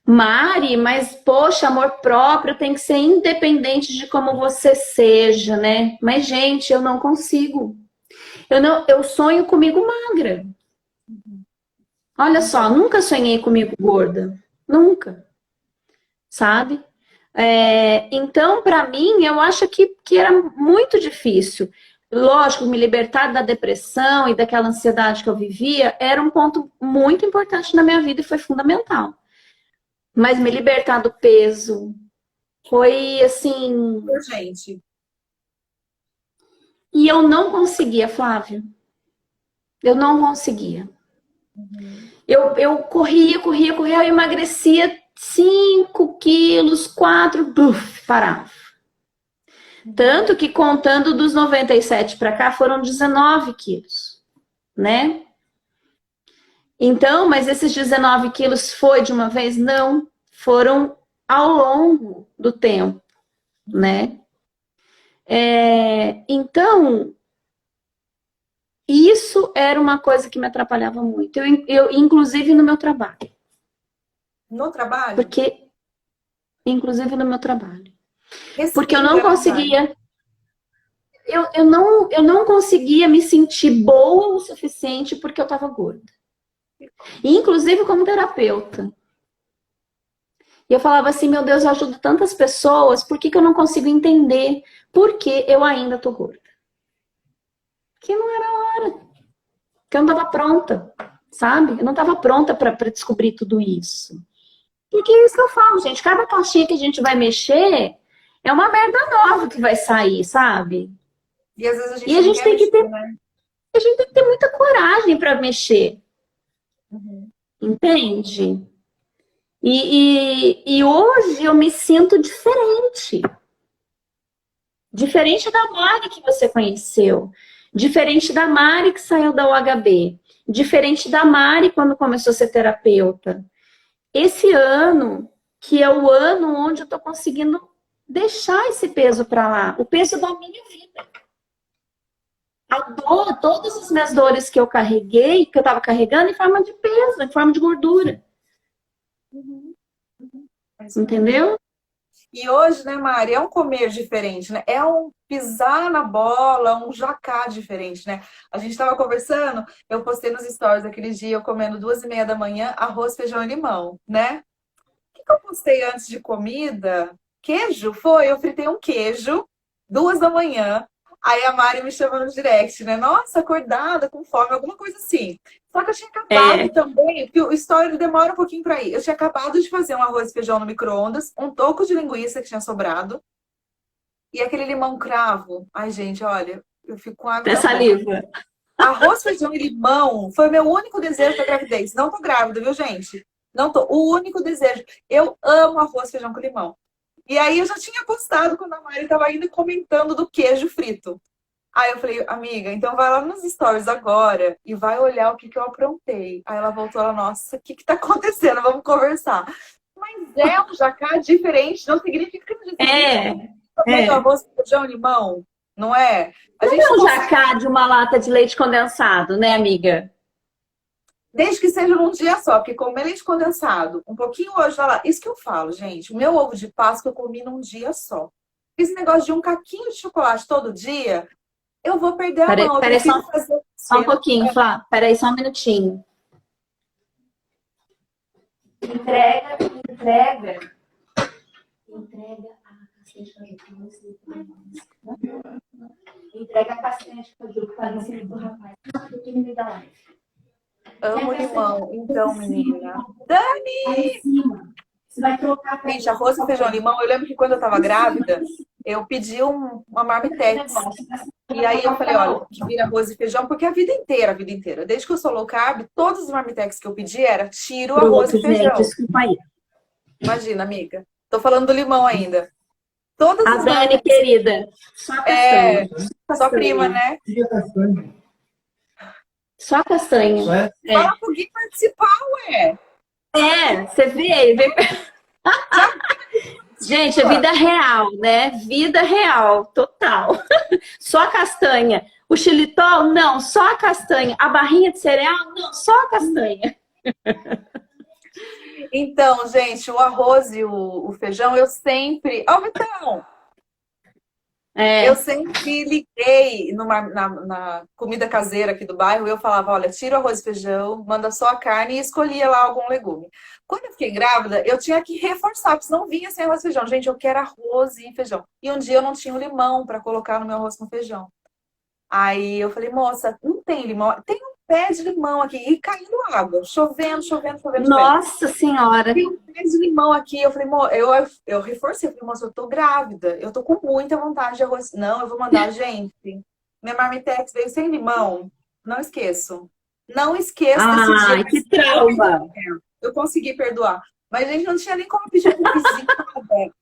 Mari, mas poxa, amor próprio tem que ser independente de como você seja, né? Mas gente, eu não consigo. Eu sonho comigo magra. Olha só, Então, nunca sonhei comigo gorda, nunca, sabe? Então, para mim, eu acho que era muito difícil. Lógico, me libertar da depressão e daquela ansiedade que eu vivia era um ponto muito importante na minha vida e foi fundamental. Mas me libertar do peso foi assim. gente, E eu não conseguia, Flávia. Eu não conseguia. uhum. Eu corria, eu emagrecia 5 quilos, 4, buf, parava. Uhum. Tanto que contando dos 97 para cá foram 19 quilos, né? Então, mas esses 19 quilos foi de uma vez? Não, foram ao longo do tempo, né? Então, isso era uma coisa que me atrapalhava muito. Inclusive no meu trabalho. No trabalho? Porque inclusive no meu trabalho. Porque eu Respeito não é verdade. conseguia, eu não conseguia me sentir boa o suficiente porque eu estava gorda. E, inclusive como terapeuta. E eu falava assim, meu Deus, eu ajudo tantas pessoas, por que que eu não consigo entender por que eu ainda tô gorda? Que não era hora, que eu não estava pronta, sabe? Eu não estava pronta para descobrir tudo isso. Porque é isso que eu falo, gente, cada caixinha que a gente vai mexer é uma merda nova que vai sair, sabe? E às vezes a E gente não quer mexer, né? a gente tem que ter muita coragem para mexer, Uhum. entende? E hoje eu me sinto diferente. Diferente da Mari que você conheceu. Diferente da Mari que saiu da UHB. Diferente da Mari quando começou a ser terapeuta. Esse ano, que é o ano onde eu tô conseguindo deixar esse peso para lá. O peso da minha vida. A dor, todas as minhas dores que eu carreguei, que eu tava carregando em forma de peso, em forma de gordura. Uhum. Uhum. É isso mesmo. Entendeu? E hoje, né, Mari, é um comer diferente, né? É um pisar na bola, um jacar diferente, né? A gente estava conversando, eu postei nos stories aquele dia, eu comendo 2h30 da manhã, arroz, feijão e limão, né? O que que eu postei antes de comida? Queijo? Foi, eu fritei um queijo, 2 da manhã. Aí a Mari me chama no direct, né? Nossa, acordada, com fome, alguma coisa assim. Só que eu tinha acabado É, também, porque o story demora um pouquinho pra ir. Eu tinha acabado de fazer um arroz e feijão no micro-ondas, um toco de linguiça que tinha sobrado, e aquele limão cravo. Ai, gente, olha, eu fico com água até na boca. saliva. Arroz, feijão e limão foi meu único desejo da gravidez. Não tô grávida, viu, gente? Não tô. O único desejo. Eu amo arroz, feijão com limão. E aí eu já tinha postado quando a Mari estava ainda comentando do queijo frito. Aí eu falei, amiga, então vai lá nos stories agora e vai olhar o que que eu aprontei. Aí ela voltou, ela, nossa, o que que tá acontecendo? Vamos conversar. Mas é um jacá diferente, não significa que no dia seguinte eu É, comendo é. arroz, feijão e limão, não é? A Não gente é um consegue, jacá de uma lata de leite condensado, né, amiga? desde que seja num dia só, porque comer leite condensado, um pouquinho hoje, vai lá. Isso que eu falo, gente. O meu ovo de Páscoa eu comi num dia só. Esse negócio de um caquinho de chocolate todo dia, eu vou perder a mão. Eu Peraí prefiro fazer só um você. pouquinho, Flá. Peraí só um minutinho. Entrega, entrega. Entrega a castanha de caju que você entrega a castanha de caju que tá no cima do rapaz. Rápido, me dá lá. Amo limão. Então, menina. Aí em cima. Você vai trocar pra Gente, arroz e feijão limão. Eu lembro que quando eu tava grávida, eu pedi uma marmitex. E aí eu falei, olha, que vira arroz e feijão, porque a vida inteira, a vida inteira. Desde que eu sou low carb, todos os marmitex que eu pedi era tiro, arroz Pronto, e gente, feijão. desculpa aí. Imagina, amiga. Tô falando do limão ainda. Todas A as Dani, marmitex. querida, só É, castanha. Só sua prima, castanha. né? Só castanha. Fala pro Gui participar, ué. Você vê. Já Gente, é viu? vida real, né? Vida real, total. Só a castanha. O xilitol, não, só a castanha. A barrinha de cereal, não, só a castanha. Então, gente, o arroz e o feijão, eu sempre. Ó, Vitão! Eu É, sempre liguei na comida caseira aqui do bairro. Eu falava: olha, tira o arroz e feijão, manda só a carne e escolhia lá algum legume. Quando eu fiquei grávida, eu tinha que reforçar, porque senão vinha sem arroz e feijão. Gente, eu quero arroz e feijão. E um dia eu não tinha o limão para colocar no meu arroz com feijão. Aí eu falei, moça, não tem limão? Tem um pé de limão aqui. E caindo água, chovendo, chovendo, chovendo, chovendo. nossa senhora. Tem um pé de limão aqui. Eu falei, eu reforcei. Eu falei, moça, eu tô grávida. Eu tô com muita vontade de arroz. Não, eu vou mandar, gente. Minha marmitex veio sem limão. Não esqueço. Não esqueço desse dia. Ai, que trauma. Eu consegui perdoar. Mas, gente, não tinha nem como pedir pro vizinho nada.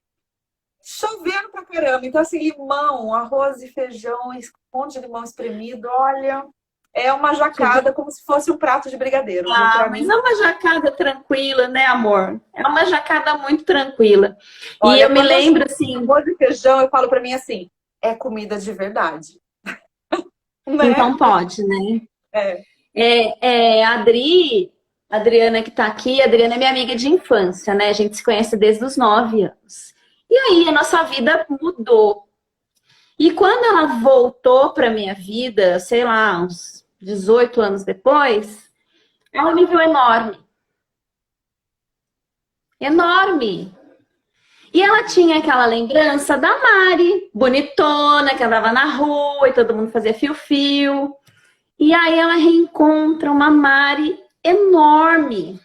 Chovendo pra caramba. Então, assim, limão, arroz e feijão, um monte de limão espremido, olha, é uma jacada como se fosse um prato de brigadeiro, viu? Ah, Pra mas mim, é uma jacada tranquila, né, amor? É uma jacada muito tranquila. E eu olha, me quando eu lembro, chamo assim, arroz e feijão, eu falo pra mim assim, é comida de verdade, né? então pode, né? É. A Adri, A Adriana que tá aqui, a Adriana é minha amiga de infância, né? A gente se conhece desde os 9 anos. E aí a nossa vida mudou. E quando ela voltou pra minha vida, sei lá, uns 18 anos depois, ela me viu enorme. Enorme. E ela tinha aquela lembrança da Mari, bonitona, que andava na rua e todo mundo fazia fio-fio. E aí ela reencontra uma Mari enorme,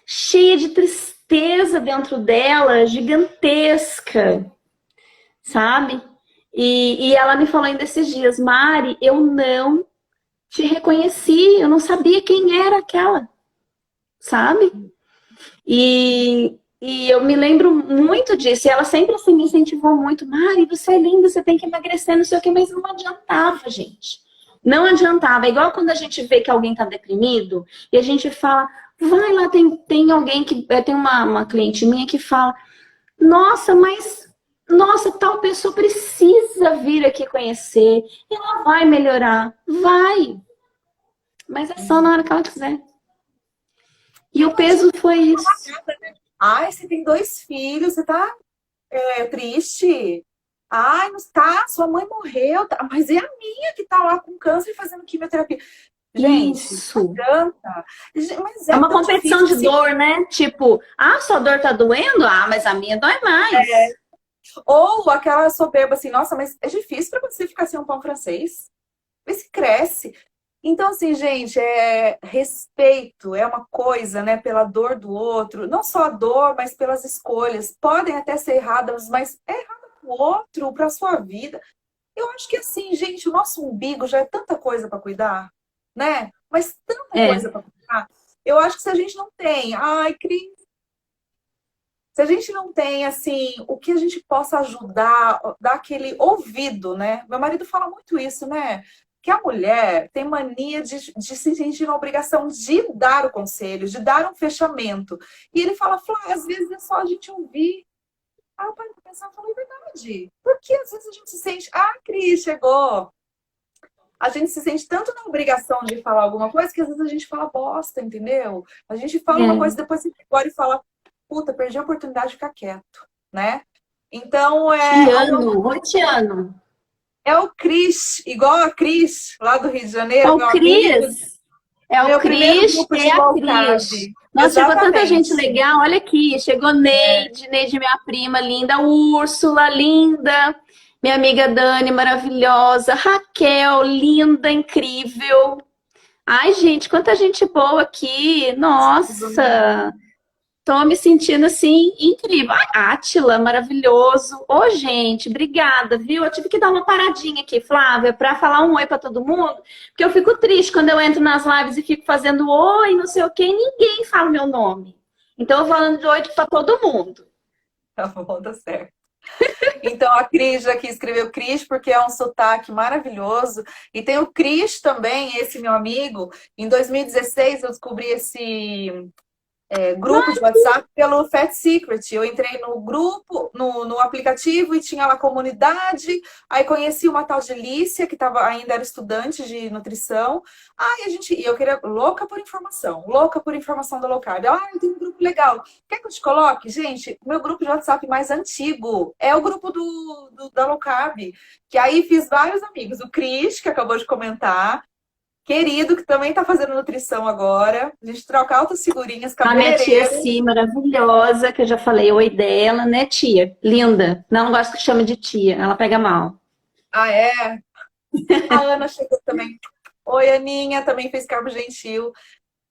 cheia de tristeza dentro dela, gigantesca, sabe? E ela me falou ainda esses dias, Mari, eu não te reconheci, eu não sabia quem era aquela, sabe? E eu me lembro muito disso, e ela sempre assim me incentivou muito, Mari, você é linda, você tem que emagrecer, não sei o que, mas não adiantava, gente. Não adiantava, é igual quando a gente vê que alguém tá deprimido, e a gente fala, vai lá, tem alguém que, tem uma cliente minha que fala, nossa, mas, nossa, tal pessoa precisa vir aqui conhecer, ela vai melhorar, vai, mas é só na hora que ela quiser. E o peso foi isso. Ai, você tem 2 filhos, você tá triste? Ai, não tá, sua mãe morreu, mas é a minha que tá lá com câncer fazendo quimioterapia. Gente, Isso. não adianta. Mas É uma tão competição difícil, de dor, né? Tipo, sua dor tá doendo? Mas a minha dói mais. Ou aquela soberba assim, nossa, mas é difícil pra você ficar sem um pão francês. Vê se cresce. Então, assim, gente, respeito é uma coisa, né, pela dor do outro. Não só a dor, mas pelas escolhas. Podem até ser erradas, mas é errada pro outro, pra sua vida. Eu acho que, assim, gente, o nosso umbigo já é tanta coisa pra cuidar, né? Mas tanta coisa pra cuidar. Eu acho que se a gente não tem, ai, Cris, se a gente não tem, assim, o que a gente possa ajudar, dar aquele ouvido, né? Meu marido fala muito isso, né? Que a mulher tem mania de se sentir na obrigação de dar o conselho, de dar um fechamento. E ele fala, Flá, às vezes é só a gente ouvir. Aí eu paro pra pensar, falei, é verdade. Porque às vezes a gente se sente, Cris, chegou. A gente se sente tanto na obrigação de falar alguma coisa que às vezes a gente fala bosta, entendeu? A gente fala uma coisa e depois você agora e fala, puta, perdi a oportunidade de ficar quieto, né? Então, Rotiano. é o Cris, igual a Cris, lá do Rio de Janeiro, É o meu amigo. Cris. É o Meu primeiro Cris grupo e de a low Cris. carb. Nossa, chegou tanta Exatamente. gente legal. Olha aqui, chegou Neide, minha prima linda, Úrsula, linda, minha amiga Dani, maravilhosa, Raquel, linda, incrível. Ai, gente, quanta gente boa aqui. Nossa, tô me sentindo assim, incrível. Ai, Átila, maravilhoso. Ô, gente, obrigada, viu? Eu tive que dar uma paradinha aqui, Flávia, pra falar um oi pra todo mundo, porque eu fico triste quando eu entro nas lives e fico fazendo oi, não sei o quê, e ninguém fala o meu nome. Então, eu vou falando de oi pra todo mundo. Tá bom, tá certo. Então, a Cris aqui escreveu Cris porque é um sotaque maravilhoso. E tem o Cris também, esse meu amigo. Em 2016, eu descobri esse grupo de WhatsApp pelo Fat Secret. Eu entrei no grupo, no aplicativo e tinha lá comunidade. Aí conheci uma tal de Lícia, que ainda era estudante de nutrição. E eu queria, louca por informação da low carb. Eu tenho um grupo legal. Quer que eu te coloque? Gente, o meu grupo de WhatsApp mais antigo é o grupo da low carb. Que aí fiz vários amigos. O Cris, que acabou de comentar. Querido, que também tá fazendo nutrição agora. A gente troca altas figurinhas, A minha tia, cabeleireiro. sim, maravilhosa, que eu já falei oi dela, né, tia? Linda. Não gosto que chame de tia, ela pega mal. Ah, é? A Ana chegou também. Oi, Aninha, também fez Carbo Gentil.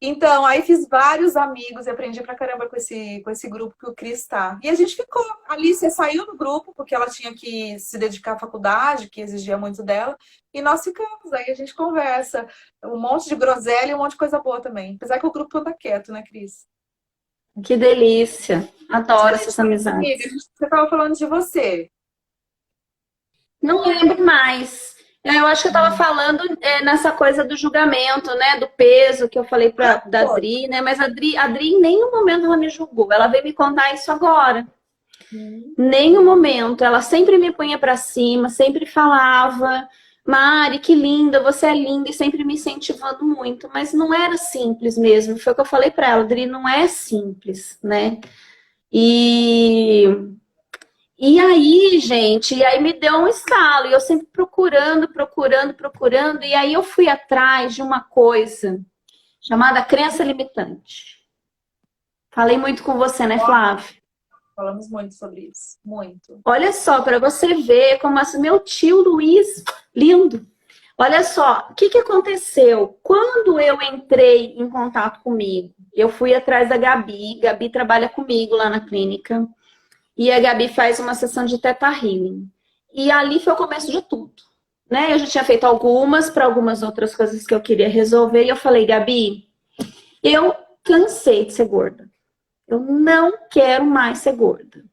Então, aí fiz vários amigos e aprendi pra caramba com esse grupo que o Cris tá. E a gente ficou. A Alicia saiu do grupo porque ela tinha que se dedicar à faculdade, que exigia muito dela. E nós ficamos. Aí a gente conversa. Um monte de groselha e um monte de coisa boa também. Apesar que o grupo anda quieto, né, Cris? Que delícia. Adoro essas Amiga, amizades. você tava falando de você. Não lembro mais. Eu acho que eu estava falando nessa coisa do julgamento, né? Do peso que eu falei da Foi. Adri, né? Mas a Adri em nenhum momento ela me julgou. Ela veio me contar isso agora. Nenhum momento. Ela sempre me punha para cima, sempre falava. Mari, que linda, você é linda e sempre me incentivando muito, mas não era simples mesmo. Foi o que eu falei para ela, Adri, não é simples, né? E, e aí, gente, e aí me deu um estalo, e eu sempre procurando, e aí eu fui atrás de uma coisa chamada crença limitante. Falei muito com você, né, Flávia? Falamos muito sobre isso. Muito. Olha só, para você ver como assim, meu tio Luiz, lindo. Olha só, o que aconteceu? Quando eu entrei em contato comigo, eu fui atrás da Gabi. Gabi trabalha comigo lá na clínica. E a Gabi faz uma sessão de Theta Healing. E ali foi o começo de tudo. Né? Eu já tinha feito algumas para algumas outras coisas que eu queria resolver. E eu falei, Gabi, eu cansei de ser gorda. Eu não quero mais ser gorda.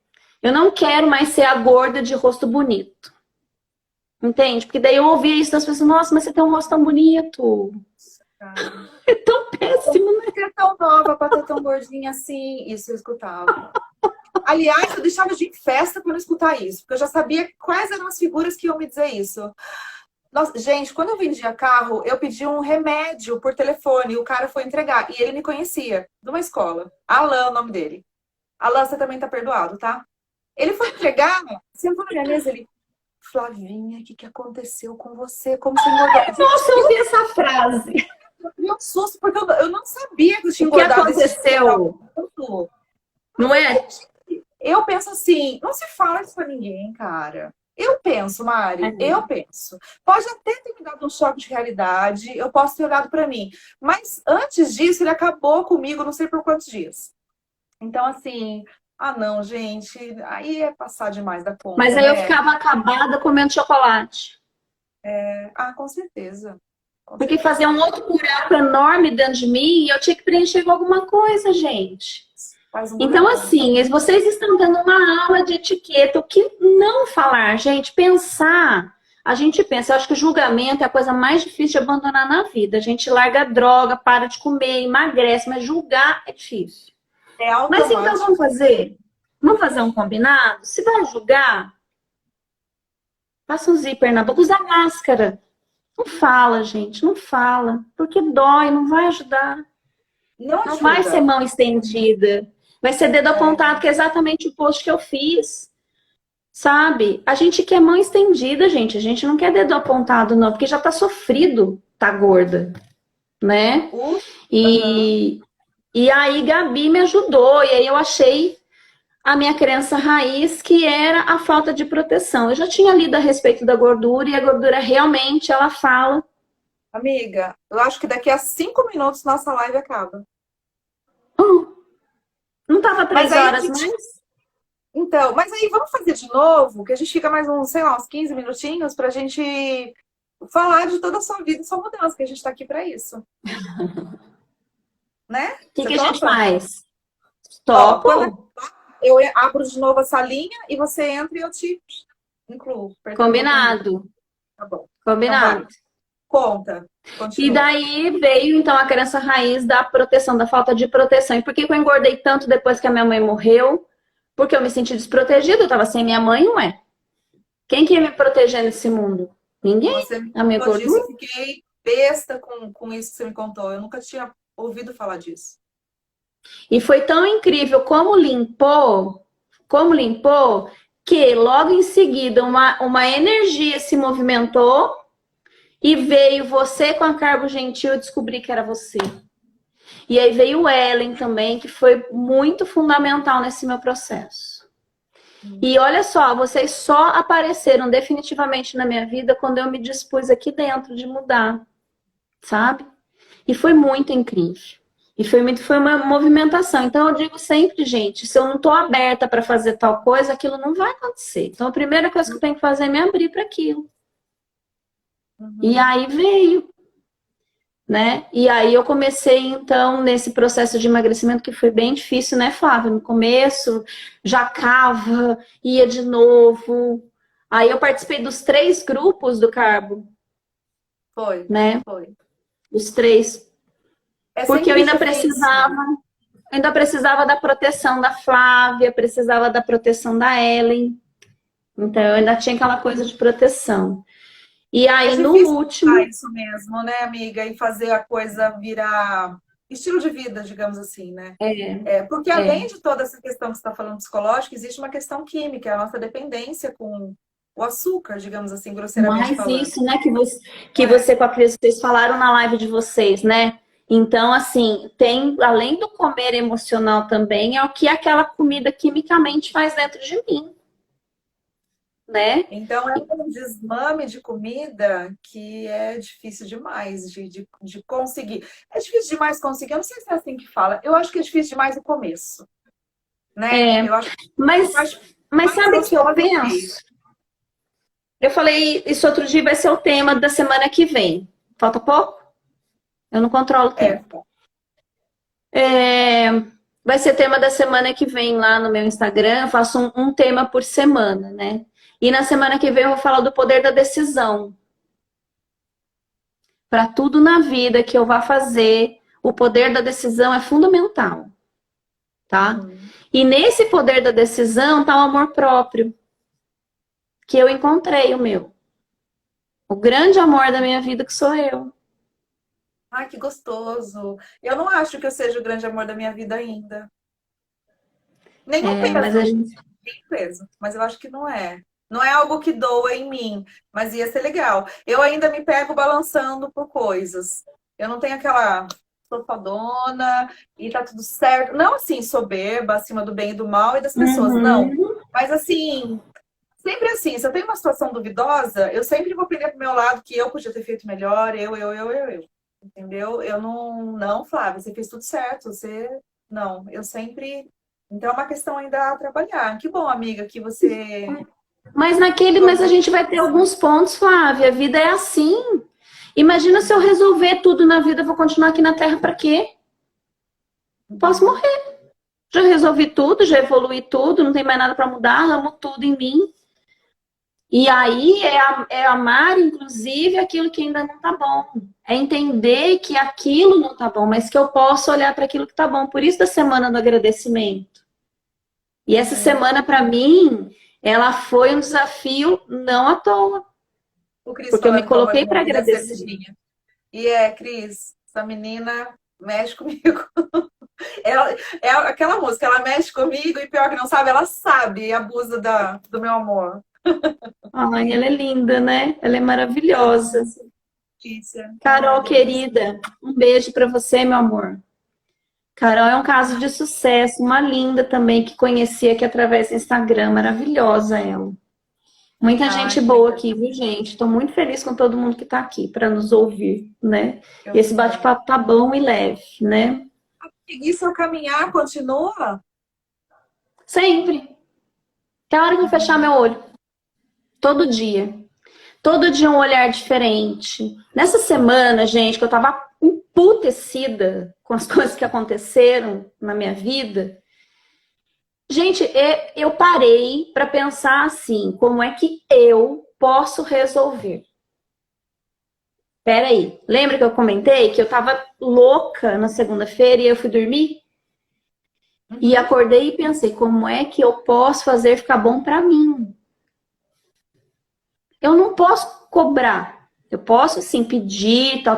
Eu não quero mais ser a gorda de rosto bonito. Entende? Porque daí eu ouvia isso das pessoas, nossa, mas você tem um rosto tão bonito. Cara. É tão péssimo, né? Você é tão nova pra ter tão gordinha assim. Isso eu escutava. Aliás, eu deixava de ir em festa para não escutar isso, porque eu já sabia quais eram as figuras que iam me dizer isso. Nossa, gente, quando eu vendia carro, eu pedi um remédio por telefone e o cara foi entregar. E ele me conhecia, de uma escola. Alan, é o nome dele. Alan, você também tá perdoado, tá? Ele foi entregar, sentou na minha mesa, ele... Flavinha, o que aconteceu com você? Como você engordou? Nossa, eu ouvi essa frase. Eu me um susto, porque eu não sabia que eu tinha O que engordado. aconteceu? Não é? Eu penso assim, não se fala isso pra ninguém, cara. Eu penso, Mari, eu penso. Pode até ter me dado um choque de realidade, eu posso ter olhado pra mim. Mas antes disso, ele acabou comigo, não sei por quantos dias. Então, assim, não, gente, aí é passar demais da conta, Mas aí né? eu ficava acabada comendo chocolate. Com certeza. Porque fazia um outro buraco enorme dentro de mim e eu tinha que preencher com alguma coisa, gente. Então, assim, vocês estão dando uma aula de etiqueta. O que não falar, gente? Pensar. A gente pensa, eu acho que o julgamento é a coisa mais difícil de abandonar na vida. A gente larga a droga, para de comer, emagrece, mas julgar é difícil. Mas então vamos fazer? Vamos fazer um combinado? Se vai julgar, faça um zíper na boca, usa máscara. Não fala, gente, não fala. Porque dói, não vai ajudar. Não vai ser mão estendida. Vai ser dedo apontado, que é exatamente o post que eu fiz. Sabe? A gente quer mão estendida, gente. A gente não quer dedo apontado, não. Porque já tá sofrido, tá gorda. Né? E aí, Gabi me ajudou. E aí eu achei a minha crença raiz, que era a falta de proteção. Eu já tinha lido a respeito da gordura. E a gordura realmente, ela fala... Amiga, eu acho que daqui a 5 minutos nossa live acaba. Não tava 3 horas, mas... Então, mas aí vamos fazer de novo, que a gente fica mais uns, sei lá, uns 15 minutinhos pra gente falar de toda a sua vida e sua mudança, que a gente tá aqui pra isso. Né? O que a gente faz? Topo. Eu abro de novo essa linha e você entra e eu te incluo. Combinado. Tá bom. Combinado. Então, conta. Continua. E daí veio, então, a crença raiz da proteção, da falta de proteção. E por que eu engordei tanto depois que a minha mãe morreu? Porque eu me senti desprotegida, eu tava sem minha mãe, não é? Quem que ia me proteger nesse mundo? Ninguém. Você me a minha contou gordura. disso, eu fiquei besta com isso que você me contou. Eu nunca tinha ouvido falar disso. E foi tão incrível como limpou, que logo em seguida uma energia se movimentou e veio você com a Carbo Gentil, eu descobri que era você. E aí veio o Ellen também, que foi muito fundamental nesse meu processo. E olha só, vocês só apareceram definitivamente na minha vida quando eu me dispus aqui dentro de mudar, sabe? E foi muito incrível. E foi uma movimentação. Então eu digo sempre, gente, se eu não tô aberta para fazer tal coisa, aquilo não vai acontecer. Então a primeira coisa que eu tenho que fazer é me abrir para aquilo. E aí veio, né? E aí eu comecei, então, nesse processo de emagrecimento que foi bem difícil, né, Flávia? No começo, jacava, ia de novo. Aí eu participei dos 3 grupos do Carbo. Foi, né? Foi. Os 3. Porque eu ainda precisava da proteção da Flávia, precisava da proteção da Ellen. Então, eu ainda tinha aquela coisa de proteção. E É aí, no difícil último, isso mesmo, né, amiga? E fazer a coisa virar estilo de vida, digamos assim, né? é, Porque além é. de toda essa questão que você está falando psicológica, existe uma questão química, a nossa dependência com o açúcar, digamos assim, grosseiramente Mais falando. isso, né, que É. você com a Cris, vocês falaram na live de vocês, né? Então, assim, tem, além do comer emocional também, é o que aquela comida quimicamente faz dentro de mim, né? Então, é um desmame de comida que é difícil demais de conseguir. É difícil demais conseguir, eu não sei se é assim que fala. Eu acho que é difícil demais o começo, né? É, Eu acho que a mas, parte mas mais sabe o que eu gostosa é o meio. penso? Eu falei, isso outro dia vai ser o tema da semana que vem. Falta pouco? Eu não controlo o É, tempo. É, vai ser tema da semana que vem lá no meu Instagram. Eu faço um tema por semana, né? E na semana que vem eu vou falar do poder da decisão. Para tudo na vida que eu vá fazer, o poder da decisão é fundamental, tá? uhum. E nesse poder da decisão tá o amor próprio, que eu encontrei o meu. O grande amor da minha vida que sou eu. Ai, que gostoso. Eu não acho que eu seja o grande amor da minha vida ainda. Nem o É, mas a peso, gente. nem o peso, mas eu acho que não é. Não é algo que doa em mim, mas ia ser legal. Eu ainda me pego balançando por coisas. Eu não tenho aquela sofadona e tá tudo certo. Não assim, soberba, acima do bem e do mal e das pessoas, não. Uhum. Mas assim, sempre assim, se eu tenho uma situação duvidosa, eu sempre vou prender pro meu lado que eu podia ter feito melhor, eu. Entendeu? Eu não, Flávia, você fez tudo certo, você. Não, eu sempre. Então é uma questão ainda a trabalhar. Que bom, amiga, que você. Mas a gente vai ter alguns pontos, Flávia. A vida é assim. Imagina se eu resolver tudo na vida, eu vou continuar aqui na Terra para quê? Posso Uhum. morrer. Já resolvi tudo, já evolui tudo, não tem mais nada para mudar, amo tudo em mim. E aí é amar, inclusive, aquilo que ainda não tá bom. É entender que aquilo não tá bom, mas que eu posso olhar para aquilo que tá bom. Por isso da semana do agradecimento. E essa Uhum. semana, para mim, ela foi um desafio não à toa, O Cris porque eu me falando que o amor da coloquei minha para vida é a agradecer. cervejinha. E Cris, essa menina mexe comigo. Ela, é aquela música, ela mexe comigo e pior que não sabe, ela sabe e abusa do meu amor. Ai, ela é linda, né? Ela é maravilhosa. Letícia. Ai, uma Carol, delícia. querida, um beijo para você, meu amor. Carol é um caso de sucesso, uma linda também que conheci aqui através do Instagram, maravilhosa ela. Muita gente Ai, que boa legal. aqui, viu, gente? Estou muito feliz com todo mundo que está aqui para nos ouvir, né? Eu E esse também. bate-papo tá bom e leve, né? E seu caminhar continua? Sempre. Até a hora que eu fechar Uhum. meu olho. Todo dia. Todo dia um olhar diferente. Nessa semana, gente, que eu tava emputecida com as coisas que aconteceram na minha vida, gente, eu parei para pensar assim, como é que eu posso resolver? Peraí, lembra que eu comentei que eu tava louca na segunda-feira e eu fui dormir? E Uhum. acordei e pensei, como é que eu posso fazer ficar bom para mim? Eu não posso cobrar. Eu posso, sim, pedir, tal.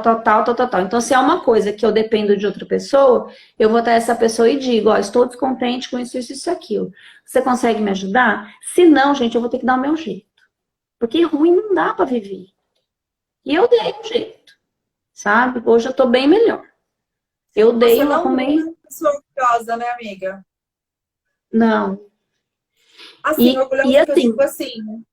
Então, se é uma coisa que eu dependo de outra pessoa, eu vou até essa pessoa e digo, ó, estou descontente com isso, aquilo. Você consegue me ajudar? Se não, gente, eu vou ter que dar o meu jeito. Porque ruim não dá para viver. E eu dei um jeito, sabe? Hoje eu tô bem melhor. Você Eu não é arrumei. uma pessoa orgulhosa, né, amiga? Não. Assim, E orgulhosa que eu assim, digo assim.